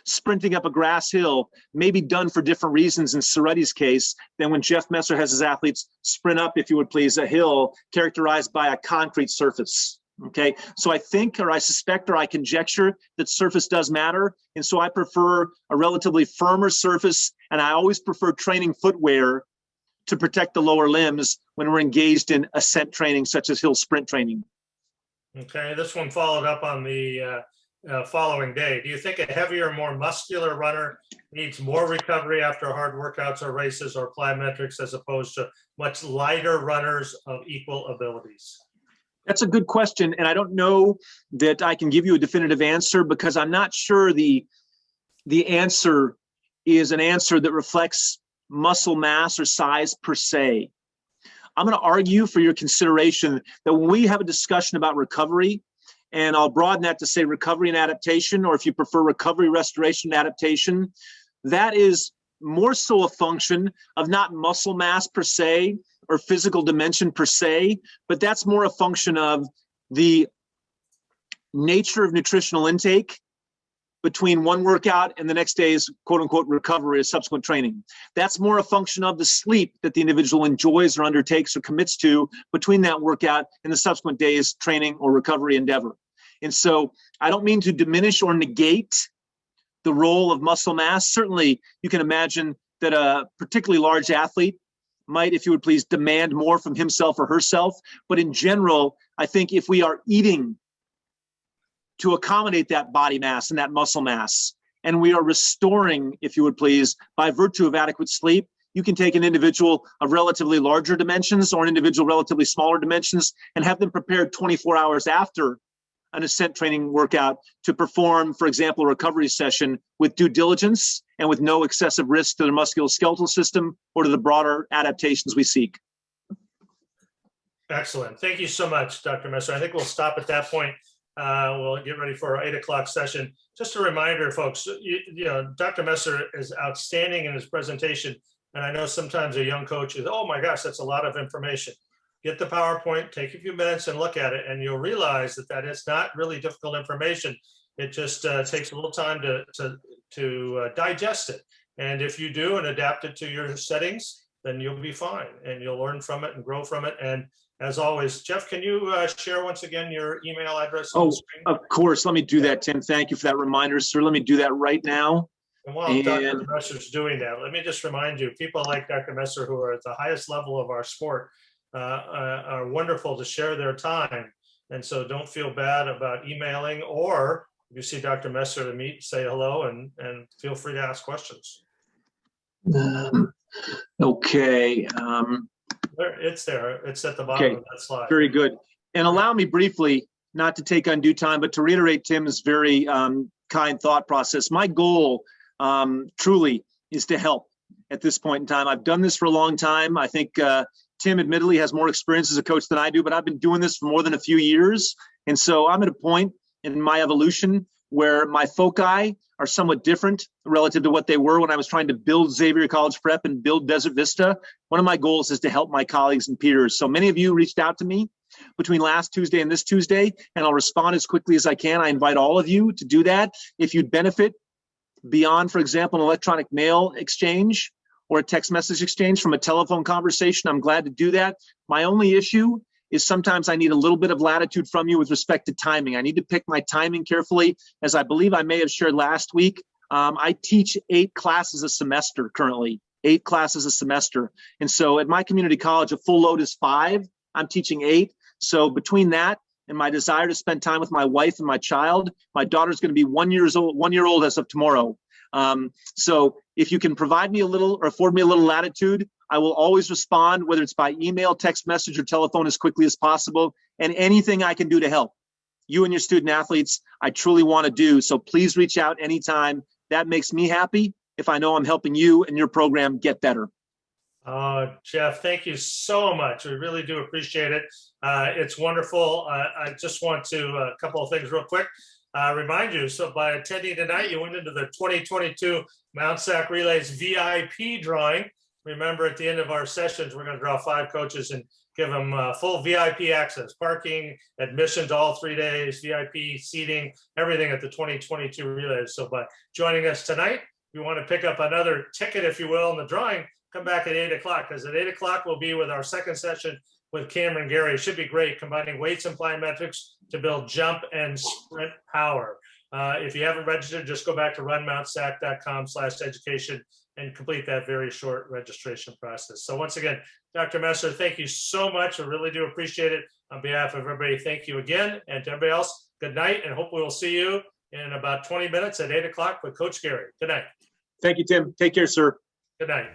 [SPEAKER 2] sprinting up a grass hill may be done for different reasons in Soretti's case than when Jeff Messer has his athletes sprint up, if you would please, a hill characterized by a concrete surface. Okay, so I think, or I suspect, or I conjecture that surface does matter. And so I prefer a relatively firmer surface, and I always prefer training footwear to protect the lower limbs when we're engaged in ascent training, such as hill sprint training.
[SPEAKER 1] Okay, this one followed up on the following day. Do you think a heavier, more muscular runner needs more recovery after hard workouts or races or plyometrics as opposed to much lighter runners of equal abilities?
[SPEAKER 2] That's a good question, and I don't know that I can give you a definitive answer, because I'm not sure the answer is an answer that reflects muscle mass or size per se. I'm going to argue for your consideration that when we have a discussion about recovery, and I'll broaden that to say recovery and adaptation, or if you prefer recovery, restoration, and adaptation, that is more so a function of not muscle mass per se or physical dimension per se, but that's more a function of the nature of nutritional intake between one workout and the next day's quote unquote recovery or subsequent training. That's more a function of the sleep that the individual enjoys or undertakes or commits to between that workout and the subsequent day's training or recovery endeavor. And so I don't mean to diminish or negate the role of muscle mass. Certainly you can imagine that a particularly large athlete might, if you would please, demand more from himself or herself. But in general, I think if we are eating to accommodate that body mass and that muscle mass, and we are restoring, if you would please, by virtue of adequate sleep, you can take an individual of relatively larger dimensions or an individual relatively smaller dimensions and have them prepared 24 hours after an ascent training workout to perform, for example, a recovery session with due diligence and with no excessive risk to the musculoskeletal system or to the broader adaptations we seek.
[SPEAKER 1] Excellent. Thank you so much, Dr. Messer. I think we'll stop at that point. We'll get ready for our 8 o'clock session. Just a reminder, folks, you know, Dr. Messer is outstanding in his presentation. And I know sometimes a young coach is, oh my gosh, that's a lot of information. Get the PowerPoint, take a few minutes and look at it, and you'll realize that it's not really difficult information. It just takes a little time to digest it. And if you do and adapt it to your settings, then you'll be fine and you'll learn from it and grow from it. And as always, Jeff, can you share once again your email address on the screen?
[SPEAKER 2] Of course. Let me do that, Tim. Thank you for that reminder, sir. Let me do that right now.
[SPEAKER 1] And while Dr. Messer's doing that, let me just remind you, people like Dr. Messer who are at the highest level of our sport are wonderful to share their time. And so don't feel bad about emailing, or if you see Dr. Messer to meet, say hello and feel free to ask questions.
[SPEAKER 2] Okay.
[SPEAKER 1] It's there. It's at the bottom of that slide.
[SPEAKER 2] Very good. And allow me briefly, not to take undue time, but to reiterate Tim's very kind thought process. My goal truly is to help at this point in time. I've done this for a long time. I think Tim admittedly has more experience as a coach than I do, but I've been doing this for more than a few years. And so I'm at a point in my evolution where my foci are somewhat different relative to what they were when I was trying to build Xavier College Prep and build Desert Vista. One of my goals is to help my colleagues and peers. So many of you reached out to me between last Tuesday and this Tuesday, and I'll respond as quickly as I can. I invite all of you to do that. If you'd benefit beyond, for example, an electronic mail exchange or a text message exchange from a telephone conversation, I'm glad to do that. My only issue is sometimes I need a little bit of latitude from you with respect to timing. I need to pick my timing carefully. As I believe I may have shared last week, I teach 8 classes a semester currently, 8 classes a semester. And so at my community college, a full load is 5. I'm teaching 8. So between that and my desire to spend time with my wife and my child, my daughter's going to be 1 year old as of tomorrow. So if you can provide me a little or afford me a little latitude, I will always respond, whether it's by email, text message, or telephone, as quickly as possible. And anything I can do to help you and your student athletes, I truly want to do. So please reach out anytime. That makes me happy if I know I'm helping you and your program get better.
[SPEAKER 1] Jeff, thank you so much. We really do appreciate it. It's wonderful. I just want to, a couple of things real quick. Remind you, so by attending tonight, you went into the 2022 Mount Sac Relays VIP drawing. Remember, at the end of our sessions, we're going to draw 5 coaches and give them full VIP access, parking, admission to all 3 days, VIP seating, everything at the 2022 Relays. So by joining us tonight, if you want to pick up another ticket, if you will, in the drawing, come back at 8 o'clock, because at 8 o'clock we'll be with our second session with Cameron Gary. It should be great, combining weights and plyometrics to build jump and sprint power. If you haven't registered, just go back to runmountsac.com/education and complete that very short registration process. So once again, Dr. Messer, thank you so much. I really do appreciate it. On behalf of everybody, thank you again. And to everybody else, good night. And hopefully we'll see you in about 20 minutes at 8 o'clock with Coach Gary. Good night.
[SPEAKER 2] Thank you, Tim. Take care, sir.
[SPEAKER 1] Good night.